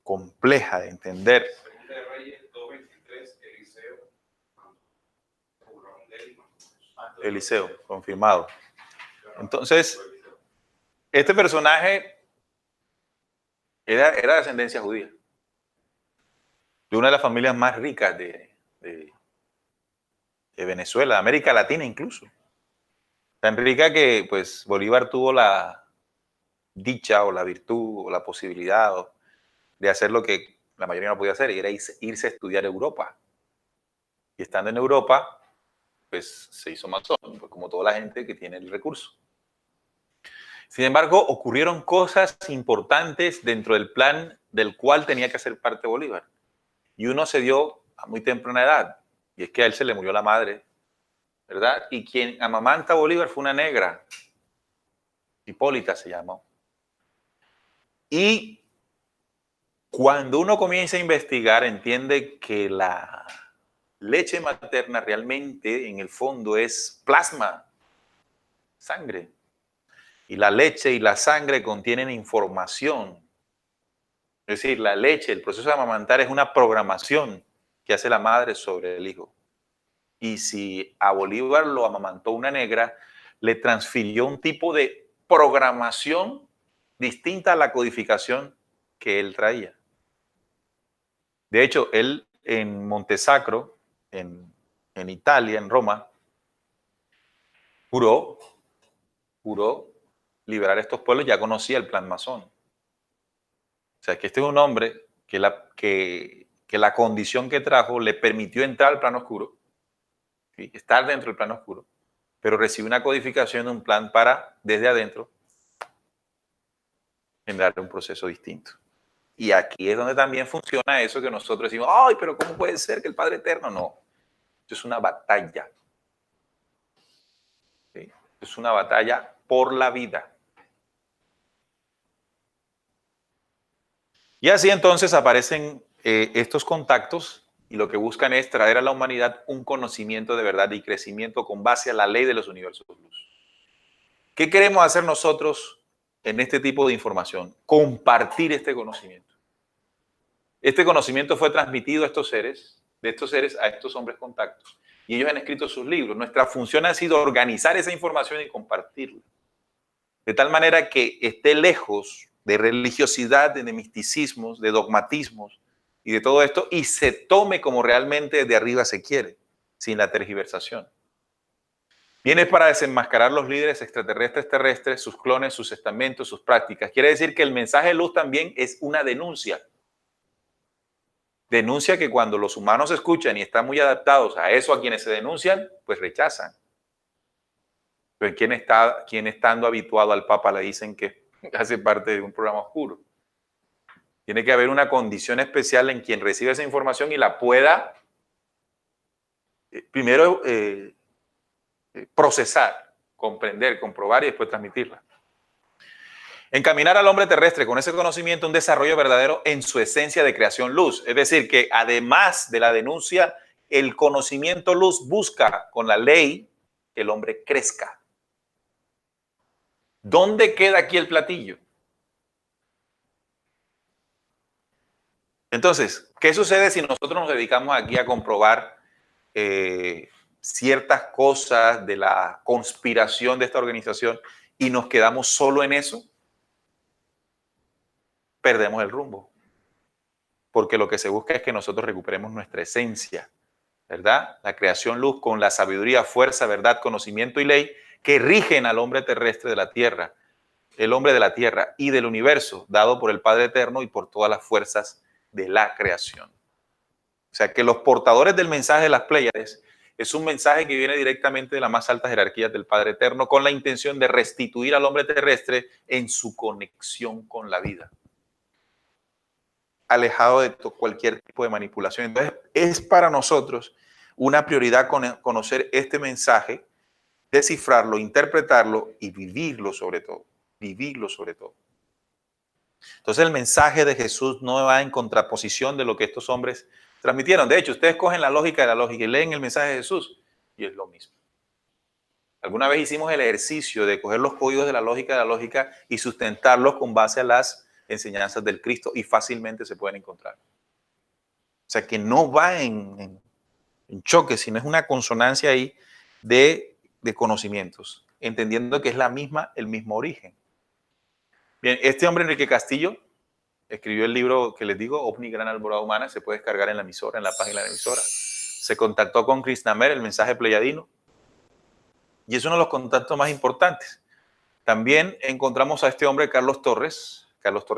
compleja de entender.
Segunda de Reyes 2:23,
Eliseo, confirmado. Entonces, este personaje era de ascendencia judía, de una de las familias más ricas de Venezuela, de América Latina incluso. Tan rica que pues Bolívar tuvo la dicha o la virtud o la posibilidad de hacer lo que la mayoría no podía hacer, y era irse a estudiar a Europa. Y estando en Europa, pues se hizo masón, pues, como toda la gente que tiene el recurso. Sin embargo, ocurrieron cosas importantes dentro del plan del cual tenía que hacer parte Bolívar. Y uno se dio a muy temprana edad, y es que a él se le murió la madre, ¿verdad? Y quien amamanta a Bolívar fue una negra, Hipólita se llamó. Y cuando uno comienza a investigar, entiende que la leche materna realmente, en el fondo, es plasma, sangre. Y la leche y la sangre contienen información. Es decir, la leche, el proceso de amamantar es una programación que hace la madre sobre el hijo. Y si a Bolívar lo amamantó una negra, le transfirió un tipo de programación distinta a la codificación que él traía. De hecho, él en Montesacro, en Italia, en Roma, juró liberar a estos pueblos, ya conocía el plan masón. O sea, que este es un hombre que la condición que trajo le permitió entrar al plano oscuro, ¿sí? Estar dentro del plano oscuro, pero recibe una codificación de un plan para, desde adentro, generar un proceso distinto. Y aquí es donde también funciona eso que nosotros decimos, ¡ay, pero cómo puede ser que el Padre Eterno! No, esto es una batalla. ¿Sí? Es una batalla por la vida. Y así entonces aparecen estos contactos y lo que buscan es traer a la humanidad un conocimiento de verdad y crecimiento con base a la ley de los universos luz. ¿Qué queremos hacer nosotros en este tipo de información? Compartir este conocimiento. Este conocimiento fue transmitido a estos seres, de estos seres a estos hombres contactos. Y ellos han escrito sus libros. Nuestra función ha sido organizar esa información y compartirla. De tal manera que esté lejos de religiosidad, de misticismos, de dogmatismos y de todo esto, y se tome como realmente de arriba se quiere, sin la tergiversación. Viene para desenmascarar los líderes extraterrestres terrestres, sus clones, sus estamentos, sus prácticas. Quiere decir que el mensaje de luz también es una denuncia. Denuncia que cuando los humanos escuchan y están muy adaptados a eso, a quienes se denuncian, pues rechazan. Pero quien estando habituado al Papa le dicen que hace parte de un programa oscuro. Tiene que haber una condición especial en quien recibe esa información y la pueda primero procesar, comprender, comprobar y después transmitirla. Encaminar al hombre terrestre con ese conocimiento un desarrollo verdadero en su esencia de creación luz. Es decir, que además de la denuncia, el conocimiento luz busca con la ley que el hombre crezca. ¿Dónde queda aquí el platillo? Entonces, ¿qué sucede si nosotros nos dedicamos aquí a comprobar ciertas cosas de la conspiración de esta organización y nos quedamos solo en eso? Perdemos el rumbo. Porque lo que se busca es que nosotros recuperemos nuestra esencia, ¿verdad? La creación luz con la sabiduría, fuerza, verdad, conocimiento y ley que rigen al hombre terrestre de la tierra, el hombre de la tierra y del universo, dado por el Padre Eterno y por todas las fuerzas de la creación. O sea que los portadores del mensaje de las Pléyades es un mensaje que viene directamente de las más altas jerarquías del Padre Eterno con la intención de restituir al hombre terrestre en su conexión con la vida, alejado de cualquier tipo de manipulación. Entonces, es para nosotros una prioridad conocer este mensaje, descifrarlo, interpretarlo y vivirlo sobre todo. Vivirlo sobre todo. Entonces, el mensaje de Jesús no va en contraposición de lo que estos hombres transmitieron. De hecho, ustedes cogen la lógica de la lógica y leen el mensaje de Jesús y es lo mismo. Alguna vez hicimos el ejercicio de coger los códigos de la lógica y sustentarlos con base a las enseñanzas del Cristo y fácilmente se pueden encontrar. O sea que no va en choque, sino es una consonancia ahí de conocimientos, entendiendo que es el mismo origen. Bien, este hombre Enrique Castillo escribió el libro que les digo, OVNI Gran Alborada Humana, se puede descargar en la emisora, en la página de la emisora. Se contactó con Krishnamer, el mensaje pleyadino, y es uno de los contactos más importantes. También encontramos a este hombre Carlos Torres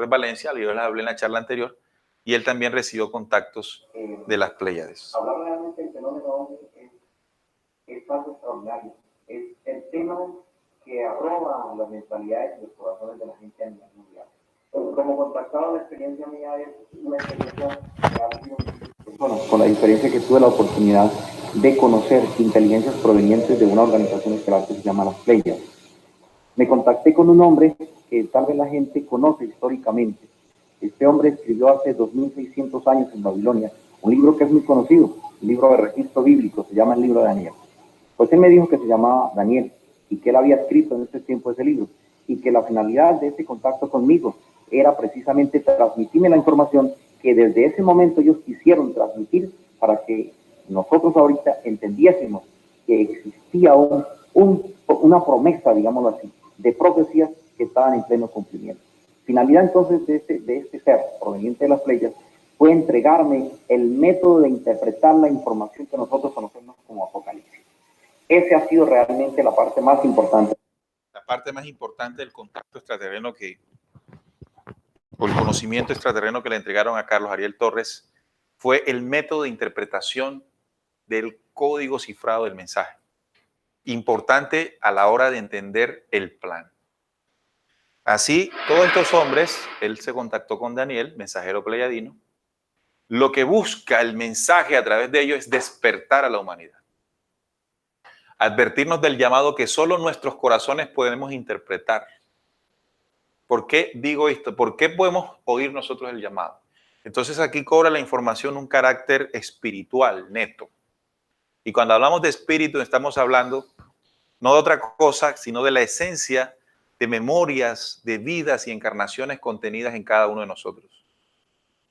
Valencia, yo les hablé en la charla anterior, y él también recibió contactos de las Pléyades.
Hablar realmente del fenómeno OVNI es algo extraordinario. Es el tema que arroba las mentalidades y los corazones de la gente a nivel mundial. Como contactado, la experiencia mía es una experiencia con la diferencia que tuve la oportunidad de conocer inteligencias provenientes de una organización estelar que se llama las Pléyades. Me contacté con un hombre que tal vez la gente conoce históricamente. Este hombre escribió hace 2600 años en Babilonia un libro que es muy conocido, un libro de registro bíblico, se llama el libro de Daniel. Pues él me dijo que se llamaba Daniel y que él había escrito en este tiempo ese libro. y que la finalidad de ese contacto conmigo era precisamente transmitirme la información que desde ese momento ellos quisieron transmitir para que nosotros ahorita entendiésemos que existía una promesa, digámoslo así, de profecías que estaban en pleno cumplimiento. Finalidad entonces de este ser proveniente de las Pleiades fue entregarme el método de interpretar la información que nosotros conocemos como Apocalipsis. Esa ha sido realmente la parte más importante.
La parte más importante del contacto extraterreno o el conocimiento extraterreno que le entregaron a Carlos Ariel Torres fue el método de interpretación del código cifrado del mensaje. Importante a la hora de entender el plan. Así, todos estos hombres, él se contactó con Daniel, mensajero pleyadino. Lo que busca el mensaje a través de ello es despertar a la humanidad. Advertirnos del llamado que solo nuestros corazones podemos interpretar. ¿Por qué digo esto? ¿Por qué podemos oír nosotros el llamado? Entonces aquí cobra la información un carácter espiritual, neto. Y cuando hablamos de espíritu estamos hablando no de otra cosa, sino de la esencia de memorias, de vidas y encarnaciones contenidas en cada uno de nosotros.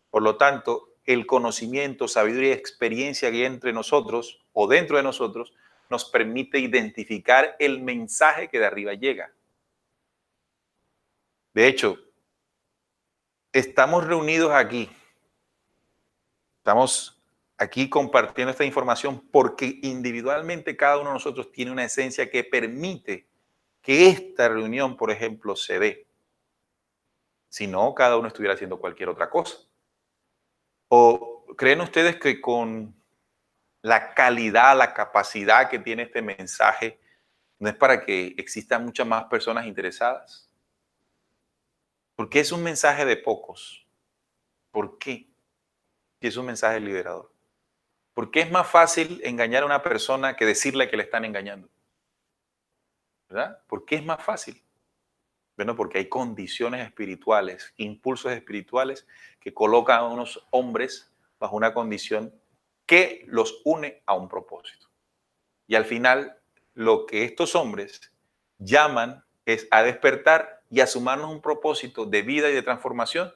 Por lo tanto, el conocimiento, sabiduría y experiencia que hay entre nosotros o dentro de nosotros nos permite identificar el mensaje que de arriba llega. De hecho, estamos reunidos aquí. Estamos aquí compartiendo esta información porque individualmente cada uno de nosotros tiene una esencia que permite que esta reunión, por ejemplo, se dé. Si no, cada uno estuviera haciendo cualquier otra cosa. ¿O creen ustedes que con la calidad, la capacidad que tiene este mensaje, no es para que existan muchas más personas interesadas? Porque es un mensaje de pocos. ¿Por qué? Y es un mensaje liberador. ¿Por qué es más fácil engañar a una persona que decirle que le están engañando? ¿Verdad? ¿Por qué es más fácil? Bueno, porque hay condiciones espirituales, impulsos espirituales que colocan a unos hombres bajo una condición que los une a un propósito. Y al final, lo que estos hombres llaman es a despertar y a sumarnos un propósito de vida y de transformación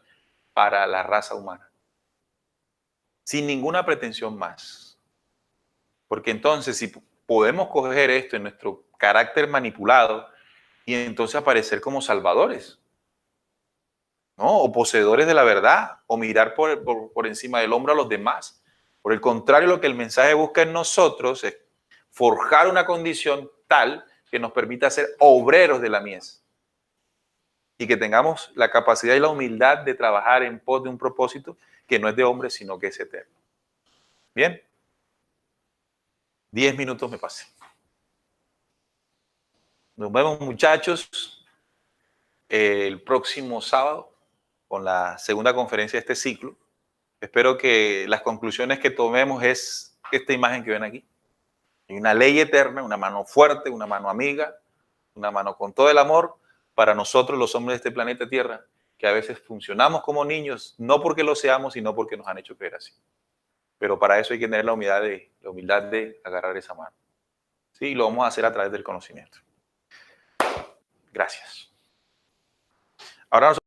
para la raza humana. Sin ninguna pretensión más. Porque entonces, si podemos coger esto en nuestro carácter manipulado y entonces aparecer como salvadores, ¿no? O poseedores de la verdad, o mirar por encima del hombro a los demás. Por el contrario, lo que el mensaje busca en nosotros es forjar una condición tal que nos permita ser obreros de la mies. Y que tengamos la capacidad y la humildad de trabajar en pos de un propósito que no es de hombre, sino que es eterno. ¿Bien? 10 minutos me pasé. Nos vemos, muchachos, el próximo sábado con la segunda conferencia de este ciclo. Espero que las conclusiones que tomemos es esta imagen que ven aquí. Hay una ley eterna, una mano fuerte, una mano amiga, una mano con todo el amor para nosotros, los hombres de este planeta Tierra, que a veces funcionamos como niños, no porque lo seamos, sino porque nos han hecho creer así. Pero para eso hay que tener la humildad de agarrar esa mano. Sí, y lo vamos a hacer a través del conocimiento. Gracias. Ahora nosotros